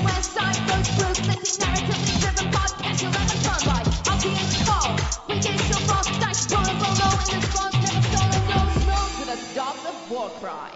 website, those ruthless narratively driven podcasts you'll ever turn right. I'll be in call. We get so fast, dice rolling below in the swans, never stolen, no smoke to the dogs of Warcry.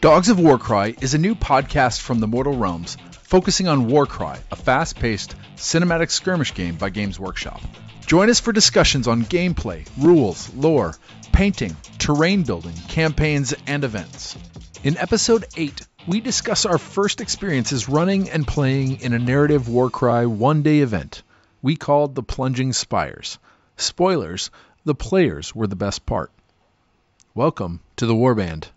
Dogs of Warcry is a new podcast from the Mortal Realms focusing on Warcry, a fast-paced cinematic skirmish game by Games Workshop. Join us for discussions on gameplay, rules, lore, painting, terrain building, campaigns, and events. In Episode 8, we discuss our first experiences running and playing in a Narrative Warcry one-day event we called the Plunging Spires. Spoilers, the players were the best part. Welcome to the Warband.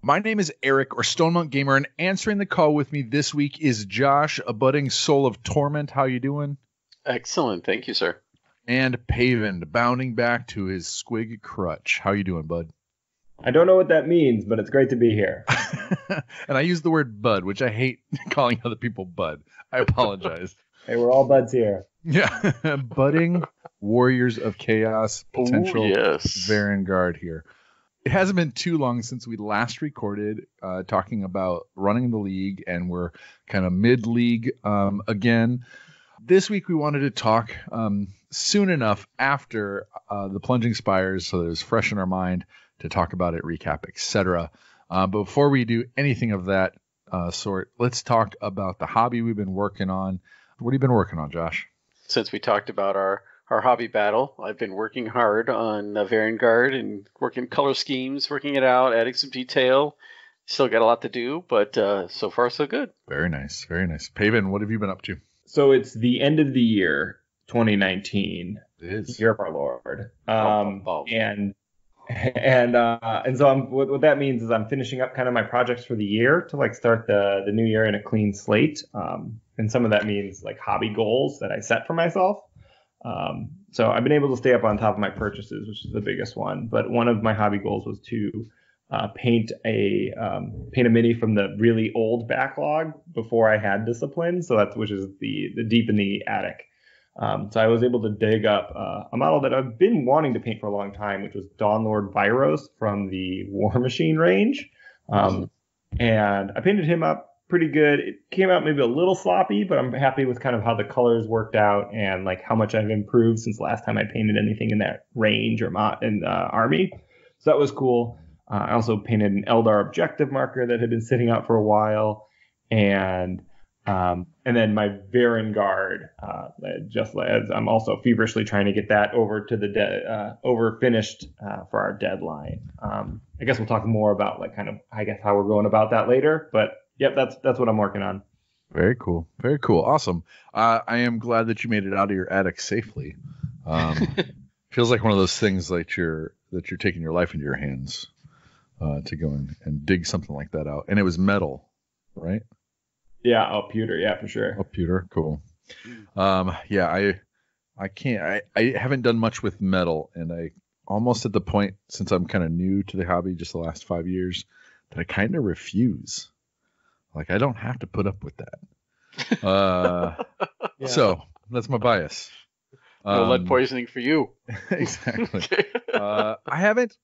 My name is Eric, or Stone Monk Gamer, and answering the call with me this week is Josh, a budding soul of torment. How you doing? Excellent. Thank you, sir. And Paven, bounding back to his squig crutch. How you doing, bud? I don't know what that means, but it's great to be here. And I use the word bud, which I hate calling other people bud. I apologize. Hey, we're all buds here. Yeah. Budding warriors of chaos, potential Vanguard here. It hasn't been too long since we last recorded talking about running the league, and we're kind of mid-league again. This week we wanted to talk soon enough after the Plunging Spires, so that it was fresh in our mind to talk about it, recap, etc. But before we do anything of that sort, let's talk about the hobby we've been working on. What have you been working on, Josh? Since we talked about our hobby battle, I've been working hard on Vanguard and working color schemes, working it out, adding some detail. Still got a lot to do, but so far so good. Very nice, very nice. Paven, what have you been up to? So it's the end of the year, 2019. It is. Year of our Lord. And so what that means is I'm finishing up kind of my projects for the year to like start the new year in a clean slate. And some of that means like hobby goals that I set for myself. So I've been able to stay up on top of my purchases, which is the biggest one. But one of my hobby goals was to paint a mini from the really old backlog before I had Discipline. So which is the deep in the attic. So I was able to dig up a model that I've been wanting to paint for a long time, which was Dawnlord Vyros from the War Machine range. And I painted him up pretty good. It came out maybe a little sloppy, but I'm happy with kind of how the colors worked out and like how much I've improved since last time I painted anything in that range or in army. So that was cool. I also painted an Eldar objective marker that had been sitting out for a while, and then my Vanguard, just as I'm also feverishly trying to get that over to over finished for our deadline. I guess we'll talk more about like kind of how we're going about that later, but yep, that's what I'm working on. Very cool. Very cool. Awesome. I am glad that you made it out of your attic safely. Feels like one of those things that you're taking your life into your hands to go and dig something like that out. And it was metal, right? Yeah. Pewter. Yeah, for sure. Pewter. Cool. Yeah, I can't. I haven't done much with metal, and I almost at the point, since I'm kind of new to the hobby, just the last 5 years, that I kind of refuse. Like, I don't have to put up with that. Yeah. So that's my bias. No lead poisoning for you. Exactly. I haven't.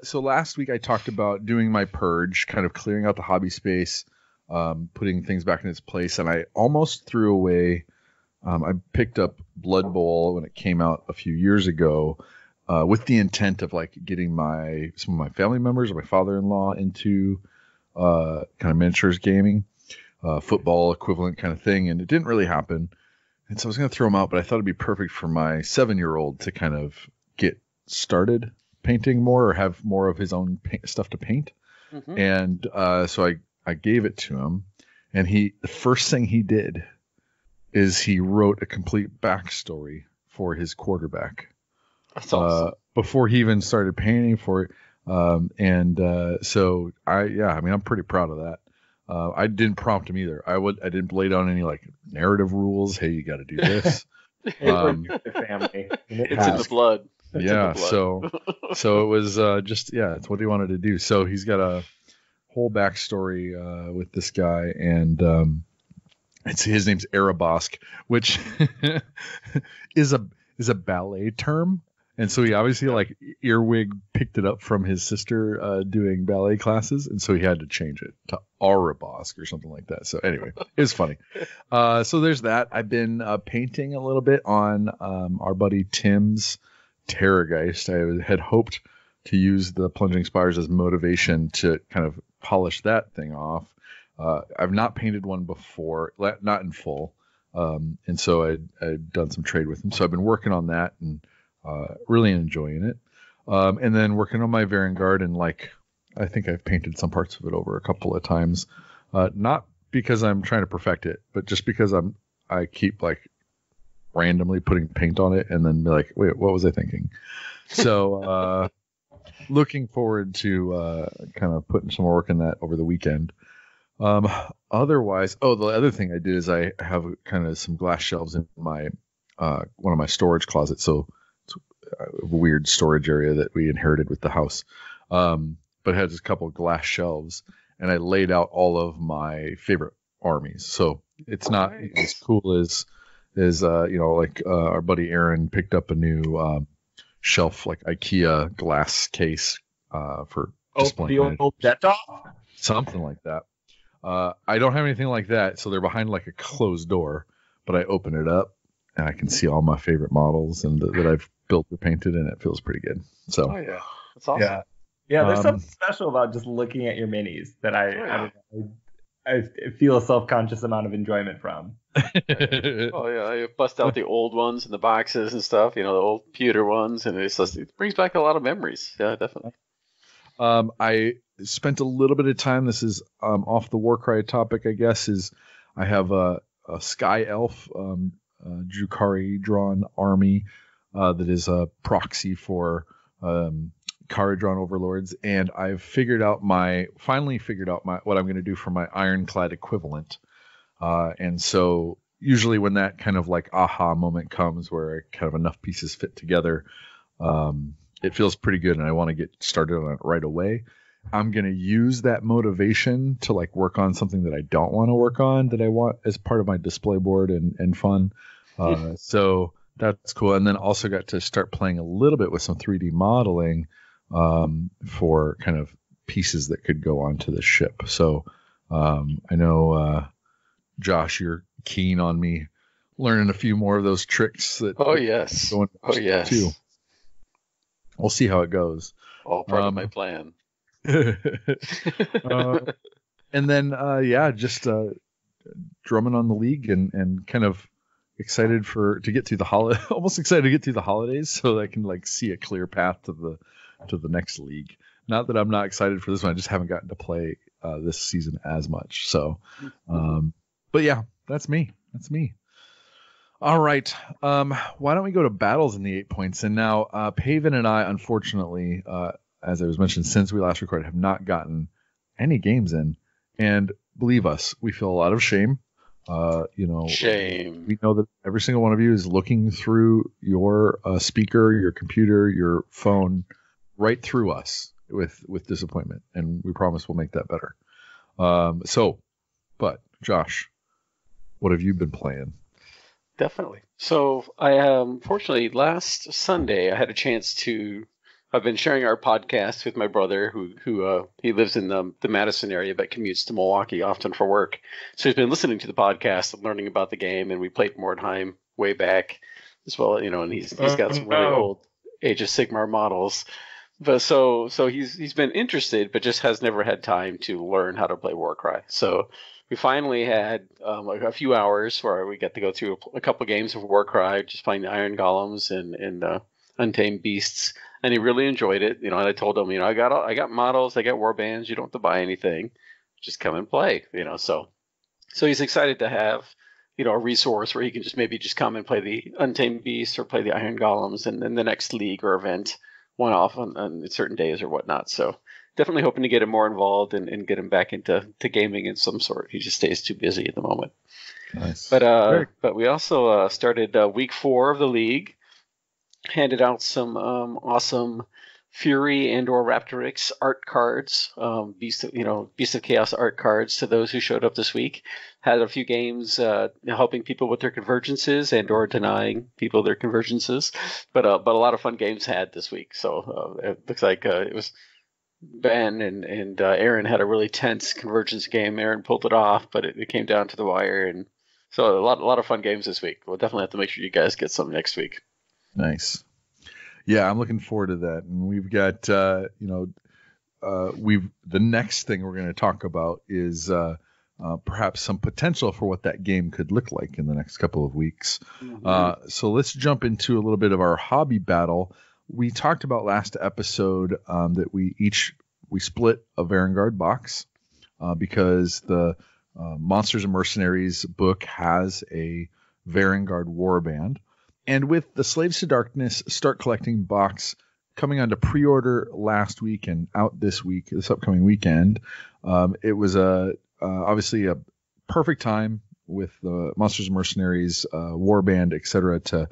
So last week I talked about doing my purge, kind of clearing out the hobby space, putting things back in its place, and I almost threw away. I picked up Blood Bowl when it came out a few years ago, with the intent of like getting some of my family members or my father-in-law into kind of miniatures gaming, football equivalent kind of thing, and it didn't really happen. And so I was going to throw them out, but I thought it'd be perfect for my 7-year-old to kind of get started painting more or have more of his own stuff to paint. Mm-hmm. And so I gave it to him, and the first thing he did is he wrote a complete backstory for his quarterback. That's awesome. Before he even started painting for it. So I'm pretty proud of that. I didn't prompt him either. I didn't lay down any like narrative rules. Hey, you got to do this. Family. It's in the blood. So it was it's what he wanted to do. So he's got a whole backstory with this guy, and his name's Arabosk, which is a ballet term. And so he obviously like earwig picked it up from his sister doing ballet classes, and so he had to change it to Arabosk or something like that. So anyway, it was funny. So there's that. I've been painting a little bit on our buddy Tim's Terrorgeist. I had hoped to use the Plunging Spires as motivation to kind of polish that thing off. I've not painted one before, not in full, and so I'd done some trade with him. So I've been working on that and really enjoying it. And then working on my Varangard, and like I think I've painted some parts of it over a couple of times. Not because I'm trying to perfect it, but just because I keep like randomly putting paint on it and then be like, wait, what was I thinking? So looking forward to kind of putting some more work in that over the weekend. Otherwise, the other thing I did is I have kind of some glass shelves in my one of my storage closets. So it's a weird storage area that we inherited with the house, but it has a couple of glass shelves, and I laid out all of my favorite armies. So it's not as cool as like our buddy Aaron picked up a new shelf, like IKEA glass case for displaying the old Jet-Off? Something like that. I don't have anything like that, so they're behind like a closed door, but I open it up and I can see all my favorite models and that I've built or painted, and it feels pretty good. So that's awesome. Yeah, there's something special about just looking at your minis that I feel a self-conscious amount of enjoyment from. I bust out the old ones in the boxes and stuff, the old pewter ones, and it brings back a lot of memories. Yeah, definitely. I spent a little bit of time. This is off the Warcry topic, I guess. Is I have a Sky Elf Drukhari drawn army that is a proxy for Kharadron overlords, and I've finally figured out what I'm going to do for my Ironclad equivalent. And so usually when that kind of like aha moment comes where kind of enough pieces fit together, it feels pretty good, and I want to get started on it right away. I'm going to use that motivation to like work on something that I don't want to work on, that I want as part of my display board and fun. So that's cool. And then also got to start playing a little bit with some 3D modeling for kind of pieces that could go onto the ship. So I know, Josh, you're keen on me learning a few more of those tricks. Yes. Too. We'll see how it goes. All part of my plan. And then, just drumming on the league and kind of excited to get through the almost excited to get through the holidays so that I can like see a clear path to the next league. Not that I'm not excited for this one. I just haven't gotten to play this season as much. So, but yeah, that's me. All right. Why don't we go to battles in the 8 points? And now Paven and I, unfortunately, as I was mentioned, since we last recorded, have not gotten any games in. And believe us, we feel a lot of shame. Shame. We know that every single one of you is looking through your speaker, your computer, your phone, right through us with disappointment. And we promise we'll make that better. But Josh, what have you been playing? Definitely. So I fortunately last Sunday I had a chance to. I've been sharing our podcast with my brother, who he lives in the Madison area but commutes to Milwaukee often for work. So he's been listening to the podcast and learning about the game, and we played Mordheim way back as well. And he's got some really old Age of Sigmar models. But so he's been interested, but just has never had time to learn how to play Warcry. So we finally had like a few hours where we got to go through a couple games of Warcry, just playing the Iron Golems and Untamed Beasts, and he really enjoyed it. And I told him, I got models, I got warbands. You don't have to buy anything, just come and play. So he's excited to have a resource where he can just come and play the Untamed Beasts or play the Iron Golems, and then the next league or event one off on certain days or whatnot. So definitely hoping to get him more involved and get him back into gaming in some sort. He just stays too busy at the moment. Nice. But we also started week 4 of the league. Handed out some awesome Fury and/or Raptorix art cards, Beast of Chaos art cards to those who showed up this week. Had a few games helping people with their convergences and/or denying people their convergences, but a lot of fun games had this week. So it looks like it was Ben and Aaron had a really tense convergence game. Aaron pulled it off, but it came down to the wire, and so a lot of fun games this week. We'll definitely have to make sure you guys get some next week. Nice. Yeah, I'm looking forward to that. And we've got, the next thing we're going to talk about is perhaps some potential for what that game could look like in the next couple of weeks. Mm-hmm. So let's jump into a little bit of our hobby battle. We talked about last episode that we split a Varangard box because the Monsters and Mercenaries book has a Varangard warband. And with the Slaves to Darkness Start Collecting box coming onto pre-order last week and out this upcoming weekend, it was obviously a perfect time with the Monsters and Mercenaries warband, etc., to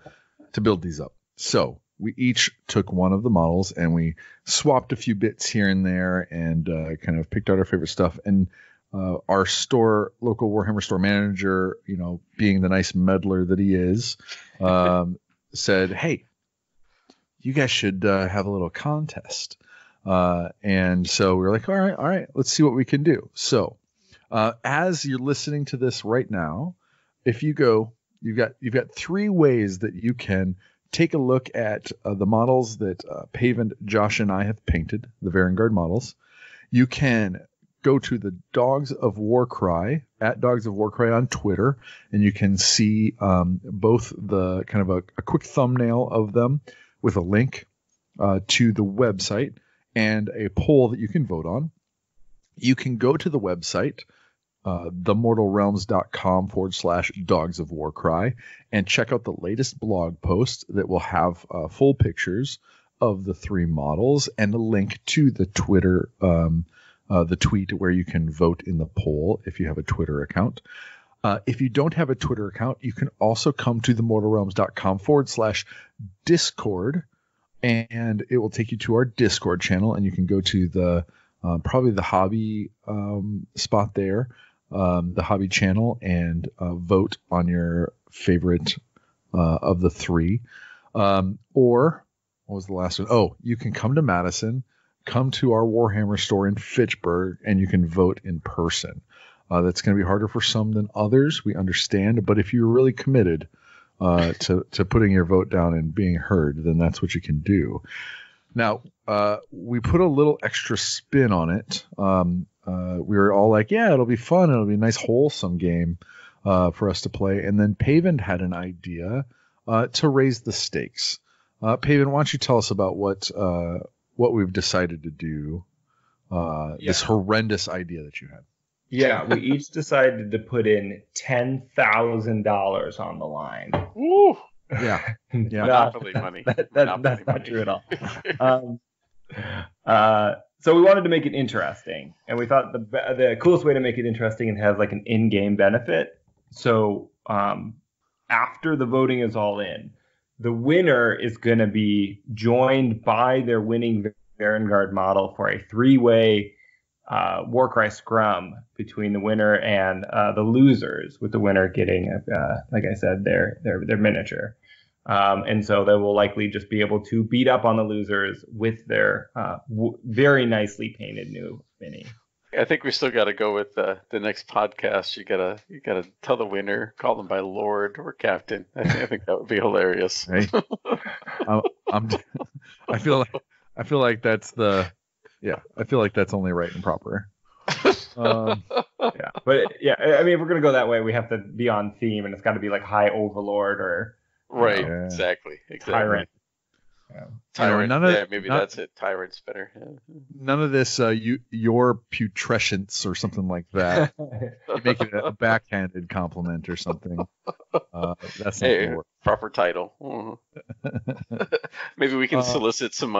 build these up. So we each took one of the models and we swapped a few bits here and there and kind of picked out our favorite stuff. And our local Warhammer store manager, being the nice meddler that he is, said, "Hey, you guys should have a little contest." And so we were like, all right, let's see what we can do. So as you're listening to this right now, if you go, you've got 3 ways that you can take a look at the models that Paven, Josh, and I have painted, the Varangard models. You can go to the Dogs of Warcry, at Dogs of Warcry on Twitter, and you can see both the kind of a quick thumbnail of them with a link to the website and a poll that you can vote on. You can go to the website, themortalrealms.com/Dogs of Warcry, and check out the latest blog post that will have full pictures of the 3 models and a link to the Twitter the tweet where you can vote in the poll if you have a Twitter account. If you don't have a Twitter account, you can also come to themortalrealms.com/Discord, and it will take you to our Discord channel, and you can go to the probably the hobby spot there, the hobby channel, and vote on your favorite of the 3. Or what was the last one? Oh, you can come to Madison, come to our Warhammer store in Fitchburg, and you can vote in person. That's going to be harder for some than others, we understand, but if you're really committed to putting your vote down and being heard, then that's what you can do. Now, we put a little extra spin on it. We were all like, yeah, it'll be fun. It'll be a nice, wholesome game for us to play. And then Paven had an idea to raise the stakes. Paven, why don't you tell us about what we've decided to do, this horrendous idea that you had. Yeah, we each decided to put in $10,000 on the line. Woo! Yeah. Monopoly money. That's not true at all. So we wanted to make it interesting, and we thought the coolest way to make it interesting and have like an in-game benefit. So after the voting is all in, the winner is going to be joined by their winning Varangard model for a 3-way Warcry scrum between the winner and the losers, with the winner getting, like I said, their miniature. And so they will likely just be able to beat up on the losers with their very nicely painted new mini. I think we still got to go with the next podcast. You gotta tell the winner, call them by Lord or Captain. I think that would be hilarious. Hey, I feel like that's I feel like that's only right and proper. But I mean, if we're gonna go that way, we have to be on theme, and it's got to be like High Overlord or right, exactly. Tyrant. Tyrant. Maybe that's it. Tyrant's better. Yeah. None of this. Your putrescence or something like that. You make it a backhanded compliment or something. That's not proper title. Maybe we can solicit some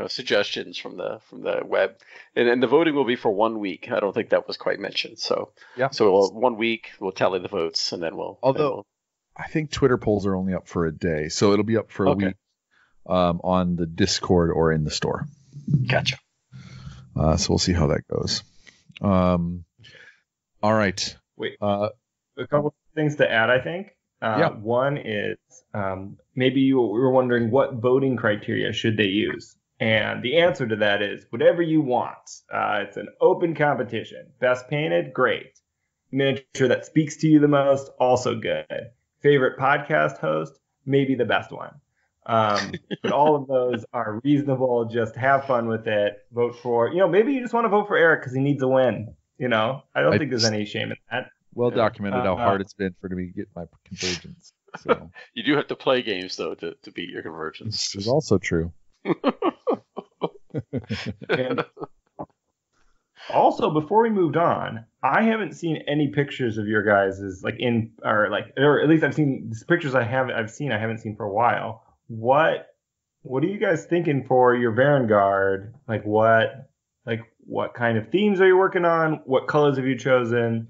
suggestions from the web, and the voting will be for 1 week. I don't think that was quite mentioned. So yeah. So 1 week we'll tally the votes, and then we'll. I think Twitter polls are only up for a day, so it'll be up for a week. on the Discord or in the store. Gotcha. So we'll see how that goes. All right. Wait, a couple things to add, I think. Yeah. One is maybe you were wondering what voting criteria should they use. And the answer to that is whatever you want. It's an open competition. Best painted, great. Miniature that speaks to you the most, also good. Favorite podcast host, maybe the best one. But all of those are reasonable. Just have fun with it. Vote for, maybe you just want to vote for Eric because he needs a win. I don't think there's any shame in that. Well documented how hard it's been for me to get my convergence. So. You do have to play games, though, to beat your convergence. This is also true. And also, before we moved on, I haven't seen any pictures of your guys' or at least I've seen pictures I haven't seen for a while. What are you guys thinking for your Vanguard? What kind of themes are you working on? What colors have you chosen?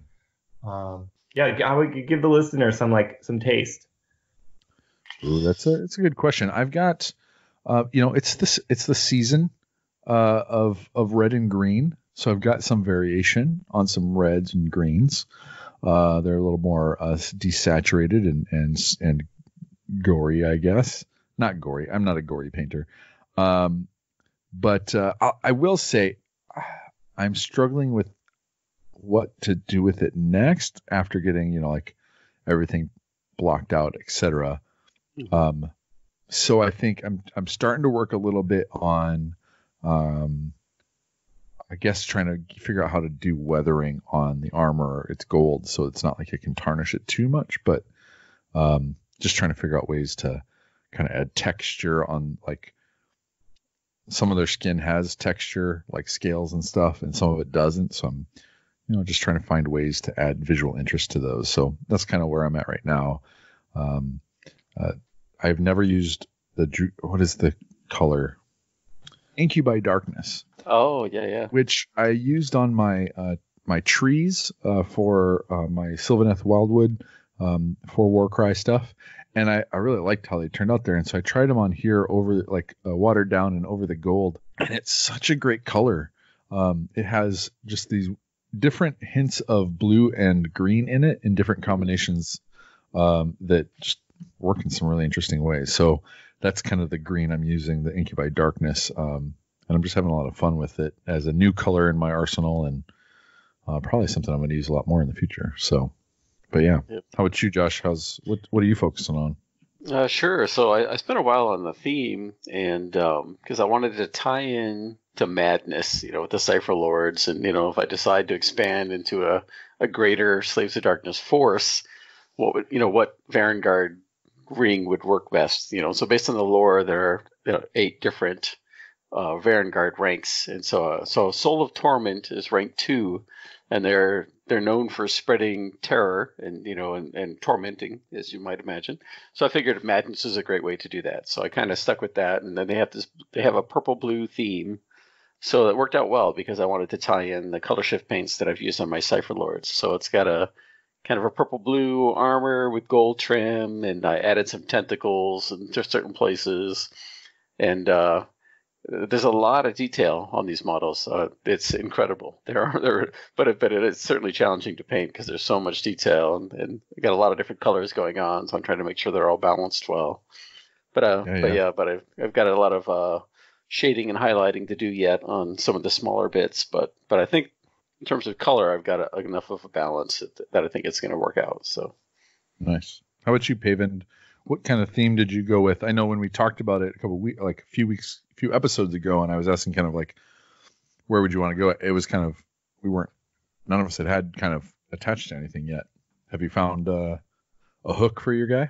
I would give the listener some taste. Ooh, it's a good question. I've got, it's the season of red and green, so I've got some variation on some reds and greens. They're a little more desaturated and gory, I guess. Not gory. I'm not a gory painter, but I will say I'm struggling with what to do with it next after getting everything blocked out, etc. So I think I'm starting to work a little bit on I guess trying to figure out how to do weathering on the armor. It's gold, so it's not like it can tarnish it too much, but just trying to figure out ways to kind of add texture on, some of their skin has texture like scales and stuff, and some of it doesn't. So I'm just trying to find ways to add visual interest to those. So that's kind of where I'm at right now. I've never used what is the color? Incubi Darkness. Oh, yeah. Which I used on my my trees for my Sylvaneth Wildwood for Warcry stuff. And I really liked how they turned out there. And so I tried them on here over watered down and over the gold. And it's such a great color. It has just these different hints of blue and green in it in different combinations that just work in some really interesting ways. So that's kind of the green I'm using, the Incubi Darkness. And I'm just having a lot of fun with it as a new color in my arsenal, and probably something I'm going to use a lot more in the future. So, but yeah. Yep. How about you, Josh? What are you focusing on? Sure. So I spent a while on the theme, and because I wanted to tie in to madness, with the Cypher Lords, and if I decide to expand into a greater Slaves of Darkness force, what Vanguard ring would work best. So based on the lore, there are 8 different Vanguard ranks, and so Soul of Torment is rank 2, and they're known for spreading terror and and tormenting, as you might imagine. So I figured madness is a great way to do that. So I kind of stuck with that, and then they have a purple blue theme, so it worked out well because I wanted to tie in the color shift paints that I've used on my Cypher Lords. So it's got a kind of a purple blue armor with gold trim, and I added some tentacles into certain places, and there's a lot of detail on these models. It's incredible. But it is certainly challenging to paint because there's so much detail, and we got a lot of different colors going on. So I'm trying to make sure they're all balanced well. But I've got a lot of shading and highlighting to do yet on some of the smaller bits. But I think in terms of color, I've got enough of a balance that I think it's going to work out. So nice. How about you, Paven? What kind of theme did you go with? I know when we talked about it a few episodes ago, and I was asking kind of where would you want to go? It was kind of, none of us had kind of attached to anything yet. Have you found a hook for your guy?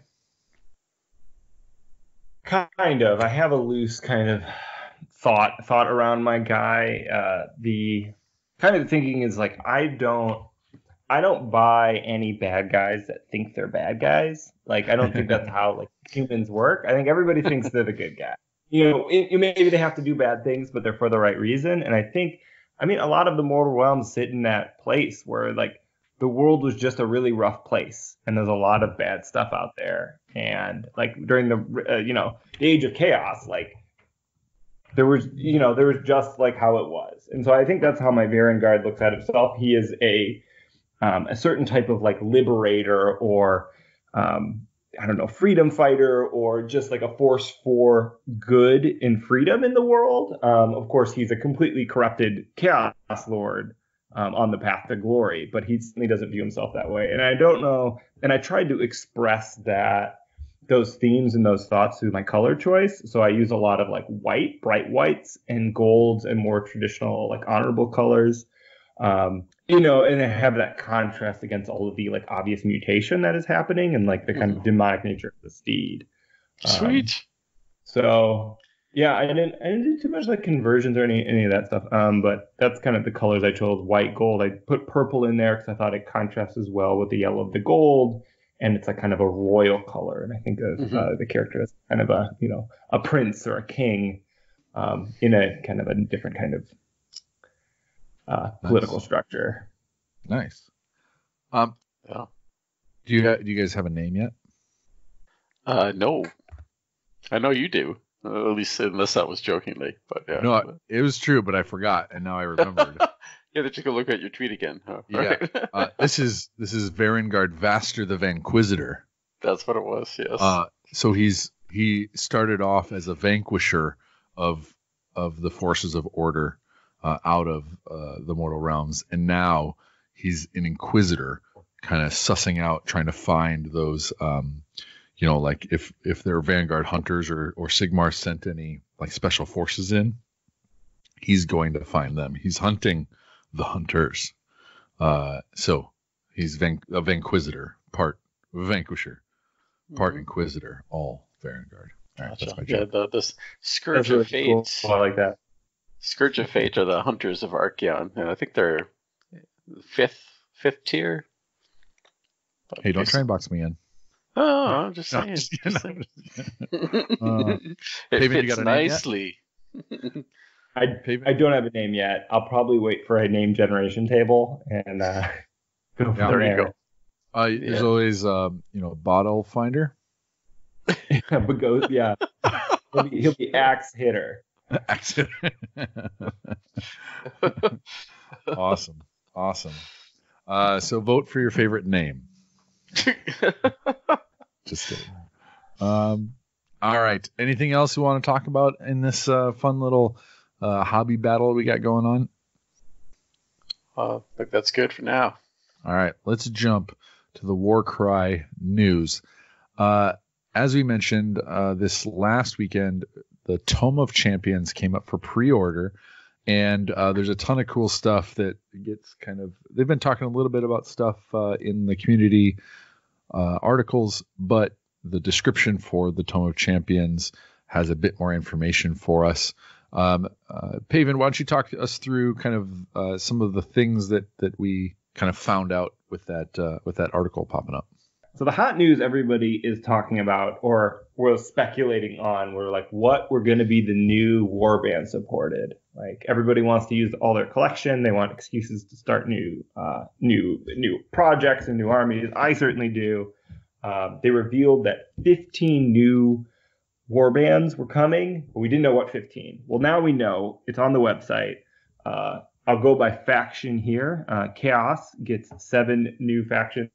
Kind of. I have a loose kind of thought around my guy. The kind of thinking is I don't buy any bad guys that think they're bad guys. I don't think that's how humans work. I think everybody thinks they're the good guy. Maybe they have to do bad things, but they're for the right reason. And I think, a lot of the mortal realms sit in that place where the world was just a really rough place, and there's a lot of bad stuff out there. And like during the the age of chaos, like there was just like how it was. And so I think that's how my Varengard looks at himself. He is a certain type of like liberator or freedom fighter, or just like a force for good and freedom in the world. Of course, he's a completely corrupted chaos lord on the path to glory, but he certainly doesn't view himself that way. And I don't know, and I tried to express those themes and those thoughts through my color choice. So I use a lot of like white, bright whites, and golds, and more traditional like honorable colors. And I have that contrast against all of the like obvious mutation that is happening, and like the kind of demonic nature of the steed. Sweet. So yeah, I didn't do too much like conversions or any of that stuff. But that's kind of the colors I chose: white, gold. I put purple in there because I thought it contrasts as well with the yellow of the gold, and it's like kind of a royal color. And I think of the character as kind of a prince or a king, in a kind of a different kind of political structure. Nice. Yeah. Do you guys have a name yet? No. I know you do. At least unless that was jokingly. But yeah. No, it was true, but I forgot, and now I remembered. Yeah, that you can look at your tweet again. Huh? Yeah. This is Varengard Vaster the Vanquisitor. That's what it was. Yes. So he started off as a vanquisher of the forces of order out of the mortal realms, and now he's an inquisitor, kind of sussing out, trying to find those like if there are Vanguard hunters or Sigmar sent any like special forces in, he's going to find them. He's hunting the hunters. So he's a vanquisitor, part vanquisher, part inquisitor, all Varengard. All right, that's my job. Yeah, the Scourge of Fate. Cool. I like that. Scourge of Fate are the hunters of Archeon, and I think they're fifth tier. But hey, don't try and box me in. Oh, I'm just saying. It fits nicely. I don't have a name yet. I'll probably wait for a name generation table and go from there. You go. There's always bottle finder. But goes, yeah. He'll be axe hitter. Awesome. So vote for your favorite name. Just kidding. All right. Anything else you want to talk about in this fun little hobby battle we got going on? I think that's good for now. All right. Let's jump to the Warcry news. As we mentioned, this last weekend, the Tome of Champions came up for pre-order, and there's a ton of cool stuff that gets they've been talking a little bit about stuff in the community articles, but the description for the Tome of Champions has a bit more information for us. Paven, why don't you talk us through kind of some of the things that we kind of found out with that article popping up? So the hot news everybody is talking about, or we're speculating on, we're like, what were going to be the new warband supported? Like everybody wants to use all their collection. They want excuses to start new projects and new armies. I certainly do. They revealed that 15 new warbands were coming, but we didn't know what 15. Well, now we know. It's on the website. I'll go by faction here. Chaos gets 7 new factions.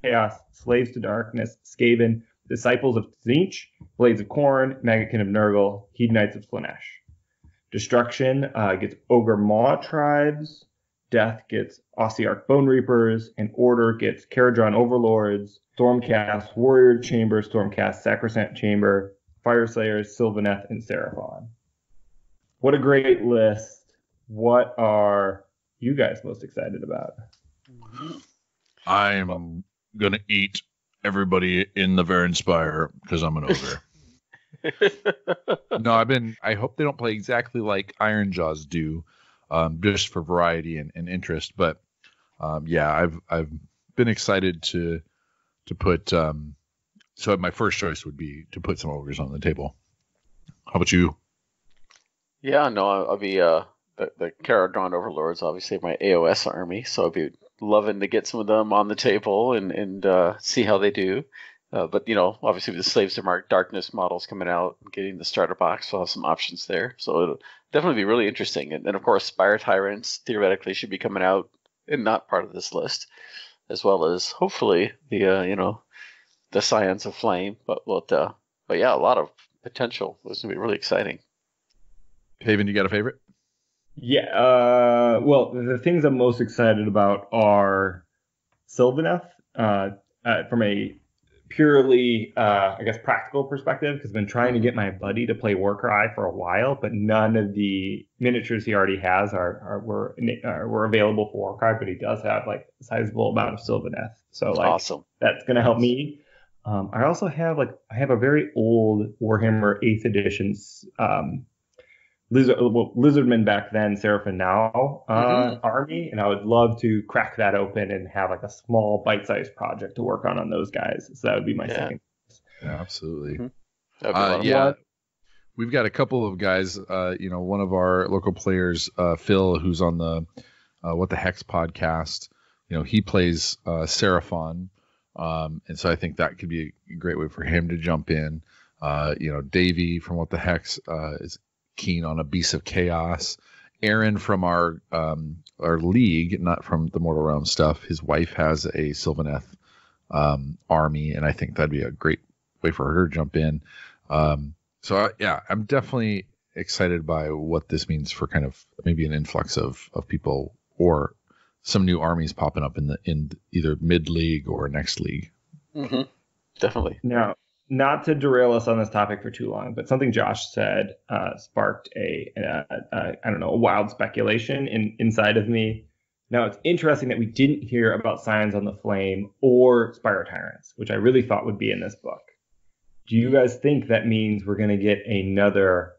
Chaos, Slaves to Darkness, Skaven, Disciples of Tzeentch, Blades of Khorne, Maggotkin of Nurgle, Hedonites of Slaanesh. Destruction gets Ogre Maw tribes, Death gets Ossiarch Bone Reapers, and Order gets Caradron Overlords, Stormcast Warrior Chamber, Stormcast Sacrosanct Chamber, Fireslayers, Sylvaneth, and Seraphon. What a great list. What are you guys most excited about? I'm gonna eat everybody in the Varen Spire because I'm an ogre. No, I hope they don't play exactly like Ironjaws do, just for variety and interest. But yeah, I've been excited to put. So my first choice would be to put some ogres on the table. How about you? Yeah, no, I'll be the Caradron Overlords. Obviously, my AOS army, so I'll be loving to get some of them on the table and see how they do. But, obviously with the Slaves to Mark Darkness models coming out, getting the starter box, we'll have some options there. So it'll definitely be really interesting. And of course, Spire Tyrants theoretically should be coming out and not part of this list, as well as hopefully the Scions of Flame. But yeah, a lot of potential. It's going to be really exciting. Haven, you got a favorite? Yeah. Well, the things I'm most excited about are Sylvaneth from a purely, I guess, practical perspective, because I've been trying to get my buddy to play Warcry for a while, but none of the miniatures he already has were available for Warcry, but he does have like a sizable amount of Sylvaneth. So like, awesome. That's going to help me. I also have a very old Warhammer 8th edition Lizardman back then, Seraphim now army, and I would love to crack that open and have like a small bite-sized project to work on those guys. So that would be my second. Yeah, absolutely. Mm-hmm. We've got a couple of guys. One of our local players, Phil, who's on the What the Hex podcast. He plays Seraphon, and so I think that could be a great way for him to jump in. Davey from What the Hex is keen on a Beast of Chaos. Aaron from our league, not from the Mortal Realm stuff, his wife has a Sylvaneth army, and I think that'd be a great way for her to jump in. I'm definitely excited by what this means for kind of maybe an influx of people or some new armies popping up in either mid league or next league. Mm-hmm. Definitely. Now, not to derail us on this topic for too long, but something Josh said sparked a wild speculation inside of me. Now, it's interesting that we didn't hear about Scions on the Flame or Spire Tyrants, which I really thought would be in this book. Do you guys think that means we're going to get another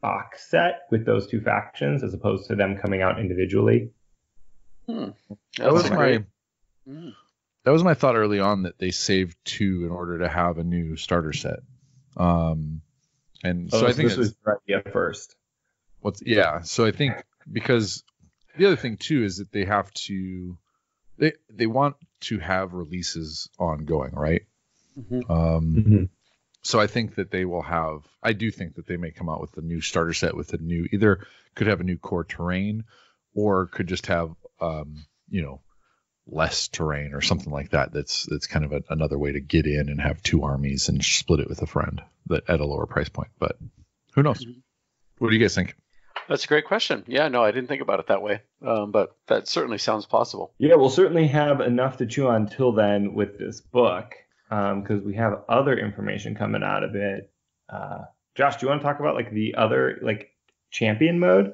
box set with those two factions as opposed to them coming out individually? That was my thought early on, that they saved 2 in order to have a new starter set. I think this was your idea first. So I think, because the other thing too is that they have to, they want to have releases ongoing, right? Mm-hmm. So I think that they will have. I do think that they may come out with a new starter set with either could have a new core terrain, or could just have less terrain or something like that. That's kind of another way to get in and have 2 armies and split it with a friend, but at a lower price point. But who knows? Mm-hmm. What do you guys think? That's a great question. Yeah, no, I didn't think about it that way. But that certainly sounds possible. Yeah, we'll certainly have enough to chew on till then with this book, because we have other information coming out of it. Josh, do you want to talk about like the other champion mode?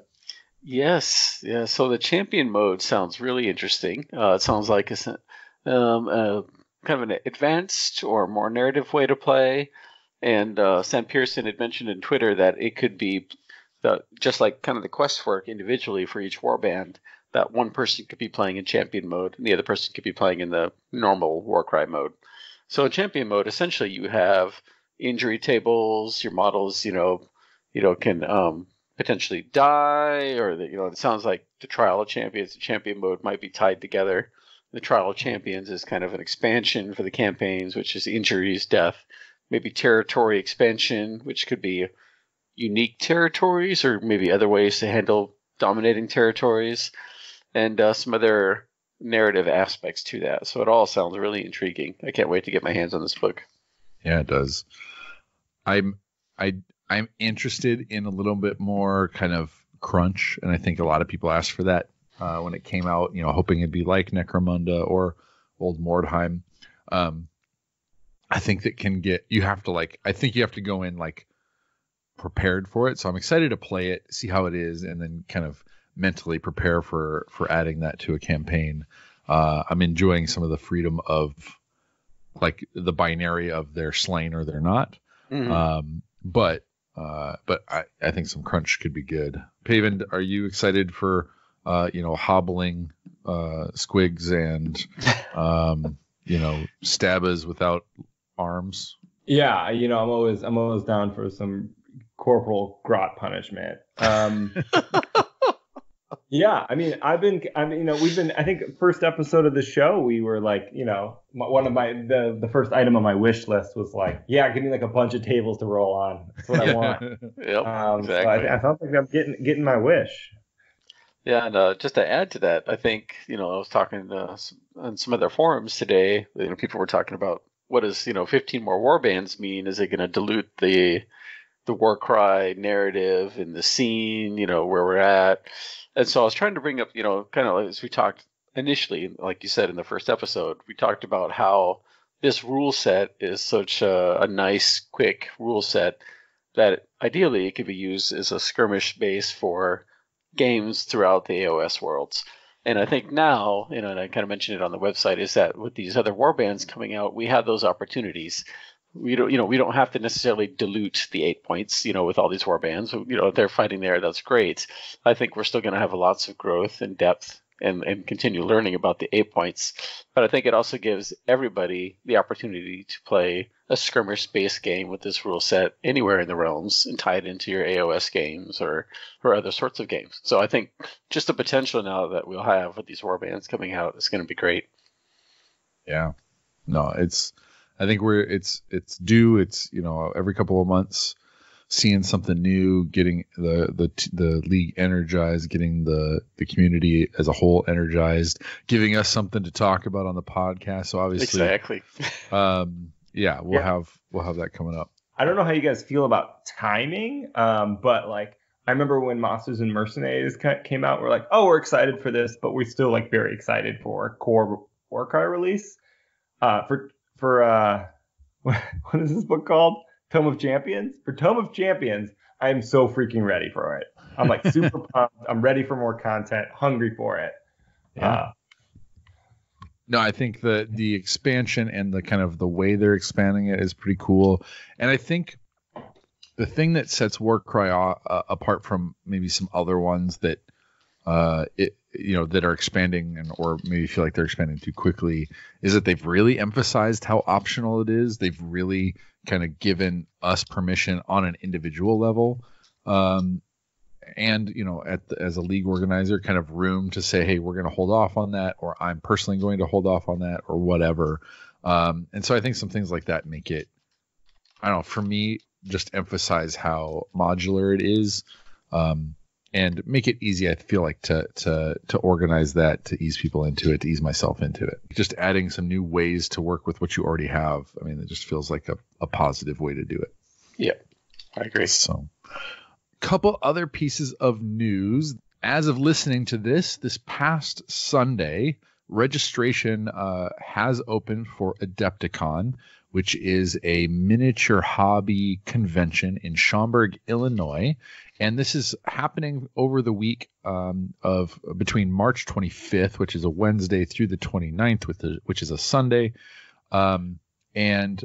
Yes. Yeah. So the champion mode sounds really interesting. It sounds like it's kind of an advanced or more narrative way to play. And Sam Pearson had mentioned in Twitter that it could be just like kind of the quest work individually for each warband, that one person could be playing in champion mode and the other person could be playing in the normal Warcry mode. So in champion mode, essentially you have injury tables, your models, can potentially die, or it sounds like the Trial of Champions and champion mode might be tied together. The Trial of Champions is kind of an expansion for the campaigns, which is injuries, death, maybe territory expansion, which could be unique territories or maybe other ways to handle dominating territories, and some other narrative aspects to that. So it all sounds really intriguing. I can't wait to get my hands on this book. Yeah, it does. I'm interested in a little bit more kind of crunch, and I think a lot of people asked for that when it came out, hoping it'd be like Necromunda or Old Mordheim. I think that you have to go in prepared for it. So I'm excited to play it, see how it is, and then kind of mentally prepare for adding that to a campaign. I'm enjoying some of the freedom of the binary of they're slain or they're not. Mm-hmm. But I think some crunch could be good. Paven, are you excited for hobbling squigs and stabbas without arms? Yeah, I'm always down for some corporal grot punishment. Yeah, I mean, we've been, I think first episode of the show, we were like, one of the first item on my wish list was like, yeah, give me like a bunch of tables to roll on. That's what I want. Yep, exactly. So I felt like I'm getting my wish. Yeah, and just to add to that, I think, I was talking on some of their forums today, people were talking about what does, 15 more warbands mean? Is it going to dilute the Warcry narrative and the scene, where we're at? And so I was trying to bring up, kind of as we talked initially, like you said in the first episode, we talked about how this rule set is such a nice, quick rule set that ideally it could be used as a skirmish base for games throughout the AOS worlds. And I think now, and I kind of mentioned it on the website, is that with these other warbands coming out, we have those opportunities. We don't have to necessarily dilute the 8 points, with all these warbands. If they're fighting there, that's great. I think we're still going to have lots of growth and depth and continue learning about the 8 points. But I think it also gives everybody the opportunity to play a skirmish-based game with this rule set anywhere in the realms and tie it into your AOS games or other sorts of games. So I think just the potential now that we'll have with these warbands coming out is going to be great. Yeah. No, I think it's due. It's, every couple of months, seeing something new, getting the league energized, getting the community as a whole energized, giving us something to talk about on the podcast. So obviously, exactly. We'll have that coming up. I don't know how you guys feel about timing, but like I remember when Masters and Mercenaries came out, we're like, oh, we're excited for this, but we're still like very excited for core Warcry release. For what is this book called? Tome of Champions? For Tome of Champions, I am so freaking ready for it. I'm like super pumped. I'm ready for more content, hungry for it. Yeah. No, I think the expansion and the kind of the way they're expanding it is pretty cool. And I think the thing that sets Warcry apart from maybe some other ones that that are expanding or maybe feel like they're expanding too quickly is that they've really emphasized how optional it is. They've really kind of given us permission on an individual level. And, as a league organizer, kind of room to say, hey, we're going to hold off on that, or I'm personally going to hold off on that, or whatever. And so I think some things like that make it, I don't know, for me, just emphasize how modular it is. And make it easy, I feel like, to organize that, to ease people into it, to ease myself into it. Just adding some new ways to work with what you already have. I mean, it just feels like a positive way to do it. Yeah, I agree. So, couple other pieces of news. As of listening to this past Sunday, registration has opened for Adepticon, which is a miniature hobby convention in Schaumburg, Illinois. And this is happening over the week of between March 25th, which is a Wednesday, through the 29th, which is a Sunday. And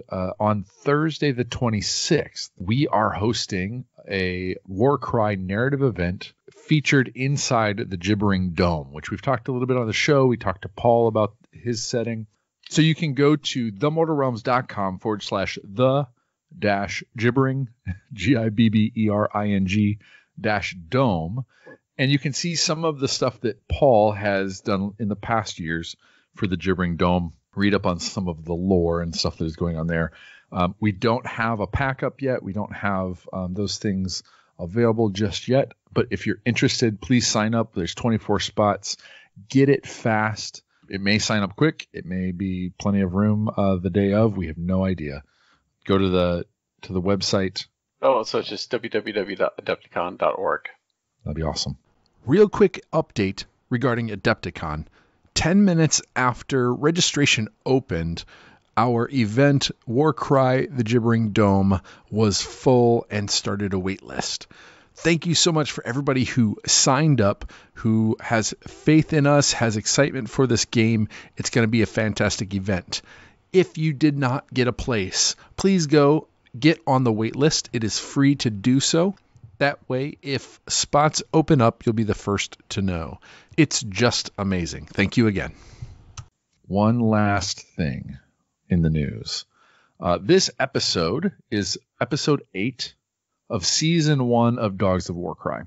on Thursday, the 26th, we are hosting a Warcry narrative event featured inside the Gibbering Dome, which we've talked a little bit on the show. We talked to Paul about his setting. So you can go to themortalrealms.com/the-gibbering, GIBBERING-dome. And you can see some of the stuff that Paul has done in the past years for the Gibbering Dome. Read up on some of the lore and stuff that is going on there. We don't have a pack up yet. We don't have those things available just yet. But if you're interested, please sign up. There's 24 spots. Get it fast. It may sign up quick. It may be plenty of room the day of. We have no idea. Go to the website. Oh, so it's just www.adepticon.org. That'd be awesome. Real quick update regarding Adepticon. 10 minutes after registration opened, our event, Warcry the Gibbering Dome, was full and started a wait list. Thank you so much for everybody who signed up, who has faith in us, has excitement for this game. It's going to be a fantastic event. If you did not get a place, please go get on the wait list. It is free to do so. That way, if spots open up, you'll be the first to know. It's just amazing. Thank you again. One last thing in the news. This episode is episode 8 of season 1 of Dogs of Warcry.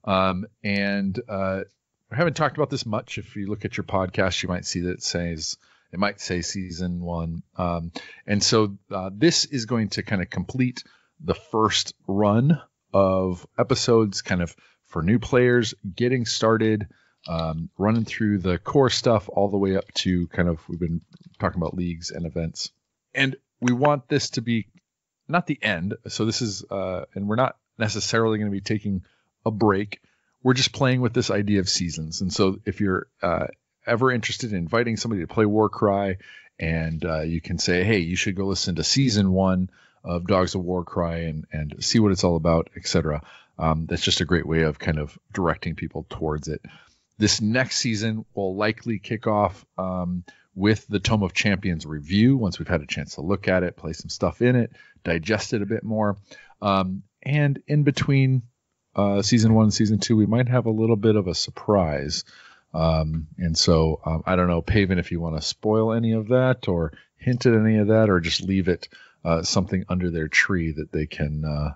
And I haven't talked about this much. If you look at your podcast, you might see that it might say season 1. And so this is going to kind of complete the first run of episodes kind of for new players getting started, running through the core stuff all the way up to kind of, we've been talking about leagues and events. And we want this to be not the end. So this is, and we're not necessarily going to be taking a break. We're just playing with this idea of seasons. And so if you're ever interested in inviting somebody to play Warcry, and you can say, hey, you should go listen to season 1 of Dogs of Warcry and see what it's all about, etc. That's just a great way of kind of directing people towards it. This next season will likely kick off with the Tome of Champions review, once we've had a chance to look at it, play some stuff in it, digest it a bit more. And in between season 1 and season 2, we might have a little bit of a surprise. And so I don't know, Paven, if you want to spoil any of that or hint at any of that, or just leave it something under their tree that they can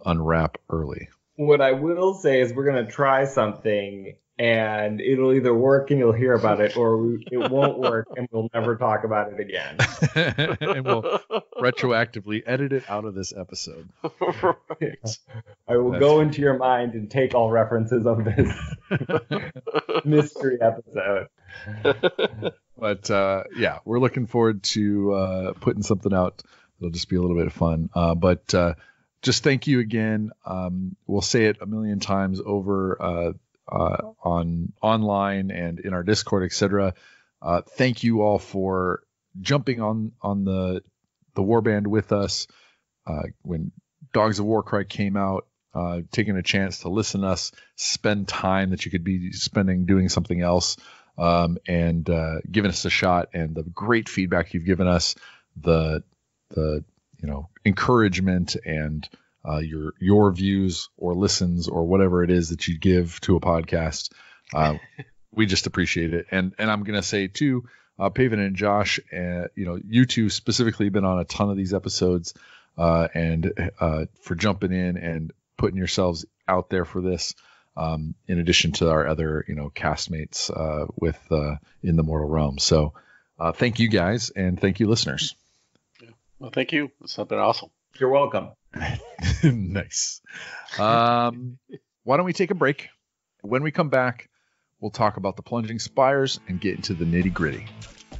unwrap early. What I will say is we're going to try something, and it'll either work and you'll hear about it, or it won't work and we'll never talk about it again. And we'll retroactively edit it out of this episode. Right. I will go into your mind and take all references of this mystery episode. But yeah, we're looking forward to putting something out. It'll just be a little bit of fun. But just thank you again. We'll say it a million times over on online and in our Discord, etc. Thank you all for jumping on the warband with us when Dogs of Warcry came out, taking a chance to listen to us, spend time that you could be spending doing something else, and giving us a shot, and the great feedback you've given us, the encouragement and your views or listens or whatever it is that you give to a podcast. We just appreciate it. And I'm going to say too, Paven and Josh, you two specifically have been on a ton of these episodes, and for jumping in and putting yourselves out there for this, in addition to our other, castmates with in the Mortal Realm. So thank you guys, and thank you listeners. Well, thank you. It's been awesome. You're welcome. Nice. Why don't we take a break? When we come back, we'll talk about the Plunging Spires and get into the nitty-gritty.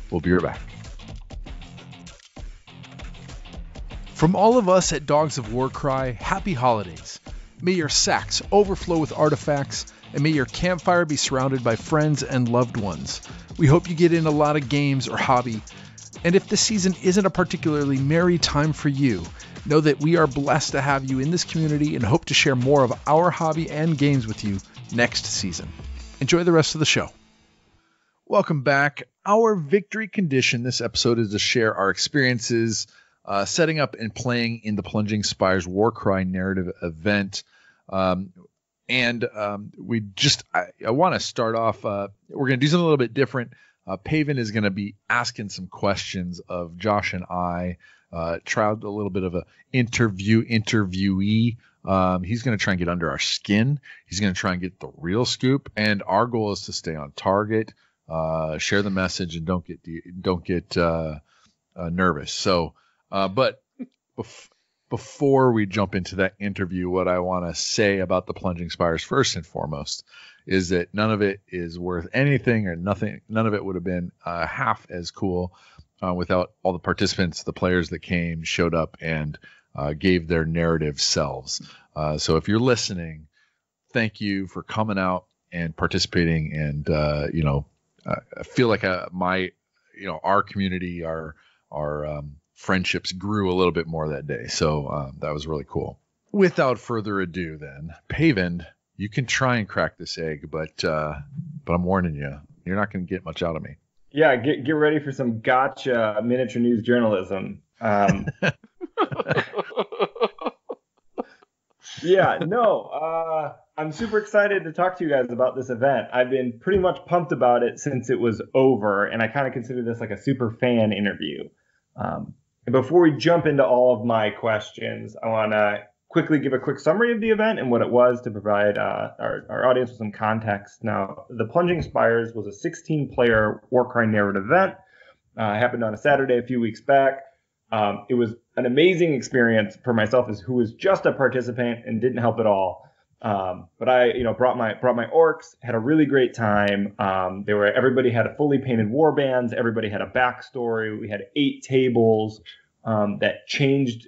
We'll be right back. From all of us at Dogs of Warcry, happy holidays. May your sacks overflow with artifacts, and may your campfire be surrounded by friends and loved ones. We hope you get in a lot of games or hobby. And if this season isn't a particularly merry time for you, know that we are blessed to have you in this community and hope to share more of our hobby and games with you next season. Enjoy the rest of the show. Welcome back. Our victory condition this episode is to share our experiences setting up and playing in the Plunging Spires Warcry narrative event. I want to start off, we're going to do something a little bit different. Paven is going to be asking some questions of Josh and I, try out a little bit of a interviewee. He's going to try and get under our skin. He's going to try and get the real scoop. And our goal is to stay on target, share the message, and don't get nervous. So, but before we jump into that interview, what I want to say about the Plunging Spires first and foremost is that none of it is worth anything or nothing. None of it would have been half as cool without all the participants, the players that came, showed up, and gave their narrative selves. So if you're listening, thank you for coming out and participating. And I feel like our community, our friendships grew a little bit more that day. So that was really cool. Without further ado, then, Paven, you can try and crack this egg, but I'm warning you, you're not going to get much out of me. Yeah, get ready for some gotcha miniature news journalism. I'm super excited to talk to you guys about this event. I've been pretty much pumped about it since it was over, and I kind of consider this like a super fan interview. And before we jump into all of my questions, I want to quickly give a quick summary of the event and what it was to provide our audience with some context. Now, the Plunging Spires was a 16-player Warcry narrative event. Happened on a Saturday a few weeks back. It was an amazing experience for myself who was just a participant and didn't help at all. But I, brought my orcs, had a really great time. Everybody had a fully painted warbands. Everybody had a backstory. We had 8 tables that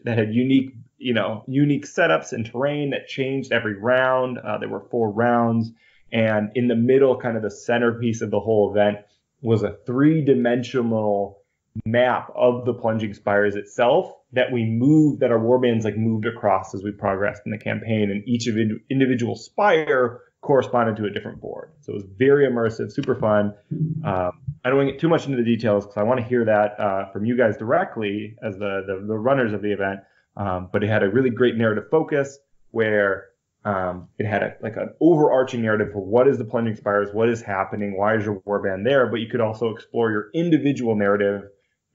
had unique setups and terrain that changed every round. There were 4 rounds, and in the middle, kind of the centerpiece of the whole event, was a 3-dimensional map of the Plunging Spires itself that our warbands moved across as we progressed in the campaign, and each individual spire corresponded to a different board. So it was very immersive, super fun. I don't want to get too much into the details because I want to hear that from you guys directly as the runners of the event. But it had a really great narrative focus where it had an overarching narrative for what is the Plunging Spires, what is happening, why is your warband there, but you could also explore your individual narrative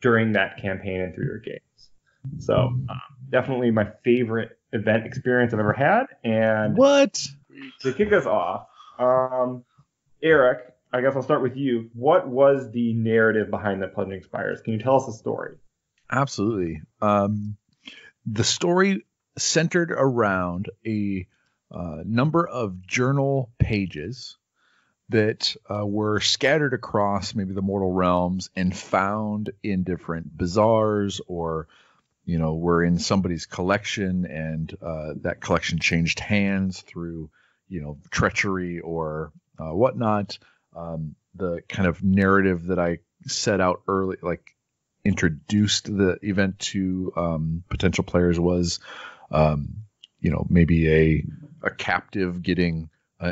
during that campaign and through your games. So definitely my favorite event experience I've ever had. And to kick us off, Eric, I guess I'll start with you. What was the narrative behind the Plunging Spires? Can you tell us the story? Absolutely. The story centered around a number of journal pages that were scattered across maybe the mortal realms and found in different bazaars, or were in somebody's collection, and that collection changed hands through treachery or whatnot. The kind of narrative that I set out early, introduced the event to potential players, was maybe a captive getting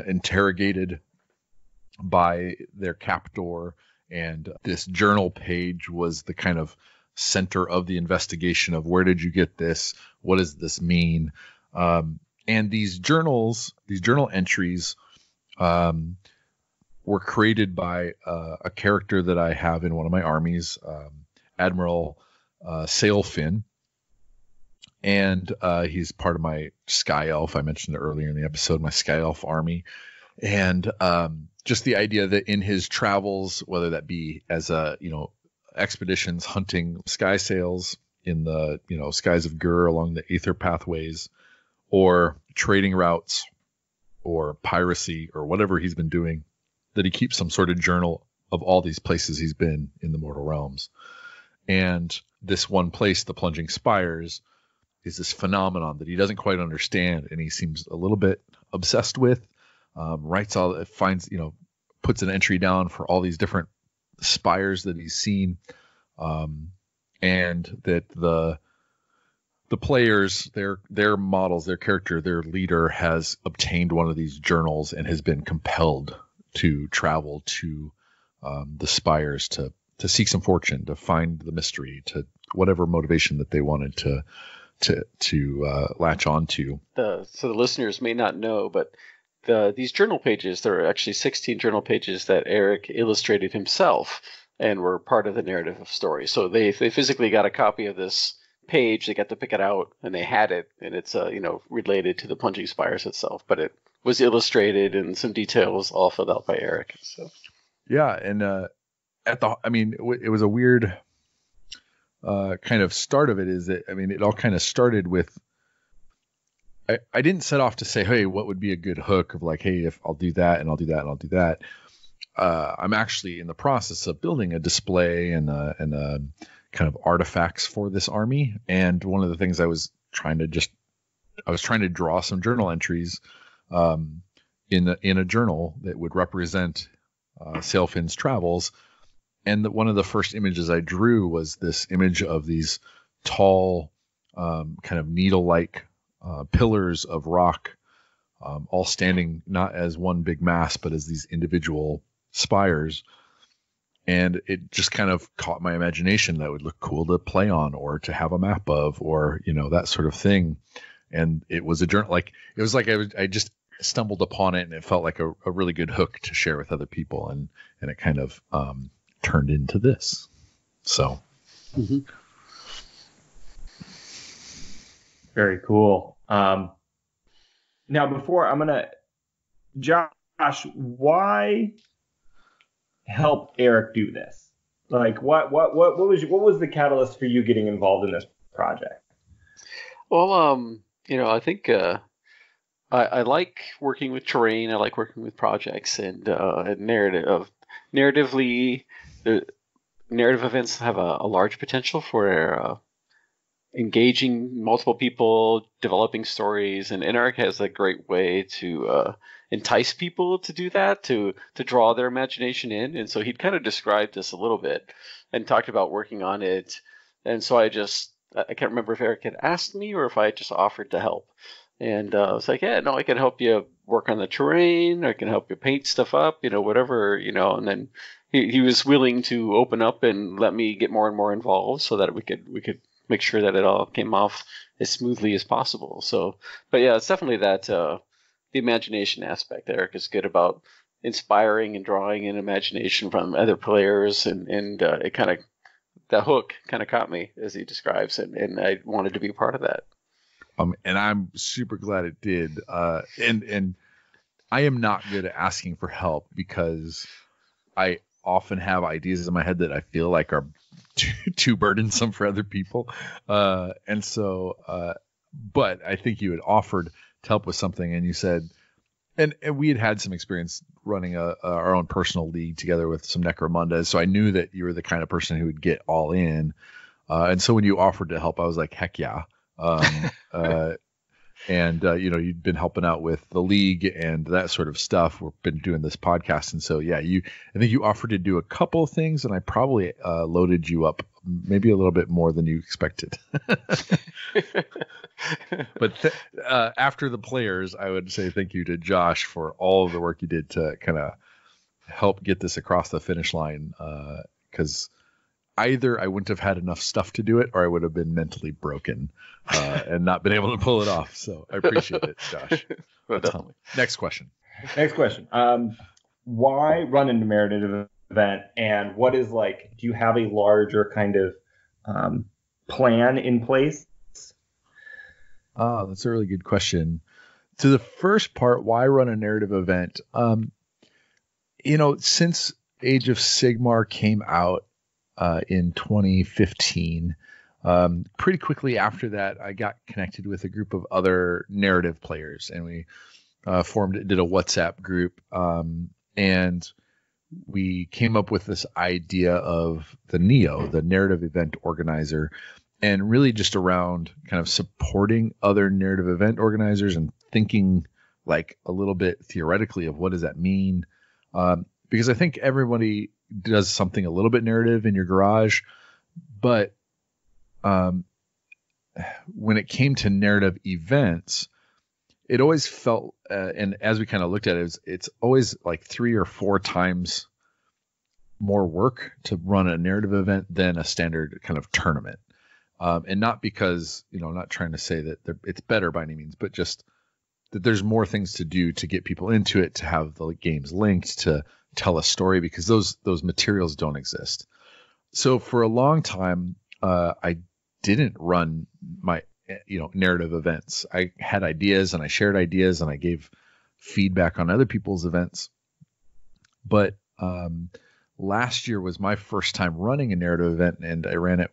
interrogated by their captor, and this journal page was the kind of center of the investigation of where did you get this, what does this mean, and these journal entries were created by a character that I have in one of my armies, Admiral Sailfin, and he's part of my Sky Elf. I mentioned it earlier in the episode, my Sky Elf army. And just the idea that in his travels, whether that be as expeditions hunting sky sails in the skies of Gur along the aether pathways, or trading routes, or piracy, or whatever he's been doing, that he keeps some sort of journal of all these places he's been in the mortal realms. And this one place, the Plunging Spires, is this phenomenon that he doesn't quite understand, and he seems a little bit obsessed with. Puts an entry down for all these different spires that he's seen, and that the players, their models, their character, their leader has obtained one of these journals and has been compelled to travel to the spires to seek some fortune, to find the mystery, to whatever motivation that they wanted to latch on to. So the listeners may not know, but these journal pages, there are actually 16 journal pages that Eric illustrated himself and were part of the narrative story. So they physically got a copy of this page, they got to pick it out, and they had it, and it's related to the Plunging Spires itself, but it was illustrated and some details all filled out by Eric. So yeah, and it was a weird kind of start of it. Is that it all kind of started with, I didn't set off to say, hey, what would be a good hook of hey, if I'll do that and I'll do that and I'll do that. I'm actually in the process of building a display and kind of artifacts for this army. And one of the things I was trying to draw some journal entries in a journal that would represent Sailfin's travels. And one of the first images I drew was this image of these tall, kind of needle-like pillars of rock, all standing not as one big mass, but as these individual spires. And it just kind of caught my imagination that would look cool to play on, or to have a map of, or that sort of thing. And it was a journal, I just stumbled upon it, and it felt like a really good hook to share with other people, and it kind of turned into this. So Very cool. Now, before I'm gonna, Josh, why help Eric do this? Like, what was the catalyst for you getting involved in this project? Well, I think I like working with terrain. I like working with projects and narratively. The narrative events have a large potential for engaging multiple people, developing stories, and Eric has a great way to entice people to do that, to draw their imagination in. And so he'd kind of described this a little bit and talked about working on it. And so I can't remember if Eric had asked me or if I just offered to help. And I was like, yeah, no, I can help you work on the terrain. I can help you paint stuff up, whatever, and then he was willing to open up and let me get more and more involved so that we could make sure that it all came off as smoothly as possible. So, but yeah, it's definitely that the imagination aspect. Eric is good about inspiring and drawing in imagination from other players, and it kind of, that hook kind of caught me, as he describes, and I wanted to be a part of that. And I'm super glad it did. And I am not good at asking for help because I often have ideas in my head that I feel like are too burdensome for other people. And so, but I think you had offered to help with something, and you said, and we had some experience running our own personal league together with some Necromundas. So I knew that you were the kind of person who would get all in. And so when you offered to help, I was like, heck yeah. And you'd been helping out with the league and that sort of stuff. We've been doing this podcast. And so, yeah, I think you offered to do a couple of things, and I probably loaded you up maybe a little bit more than you expected. But after the players, I would say thank you to Josh for all of the work you did to kind of help get this across the finish line. Because either I wouldn't have had enough stuff to do it, or I would have been mentally broken and not been able to pull it off. So I appreciate it, Josh. Next question. Why run a narrative event, and what is do you have a larger kind of plan in place? That's a really good question. To the first part, why run a narrative event? Since Age of Sigmar came out, in 2015. Pretty quickly after that, I got connected with a group of other narrative players, and we did a WhatsApp group, and we came up with this idea of the NEO, the Narrative Event Organizer, and really just around kind of supporting other narrative event organizers and thinking like a little bit theoretically of what does that mean, because I think everybody does something a little bit narrative in your garage, but when it came to narrative events, it always felt, and as we kind of looked at it, it's always like 3 or 4 times more work to run a narrative event than a standard kind of tournament. And not because, I'm not trying to say that it's better by any means, but just that there's more things to do to get people into it, to have the games linked, to tell a story, because those materials don't exist. So for a long time, I didn't run my narrative events. I had ideas, and I shared ideas, and I gave feedback on other people's events. But last year was my first time running a narrative event, and I ran it.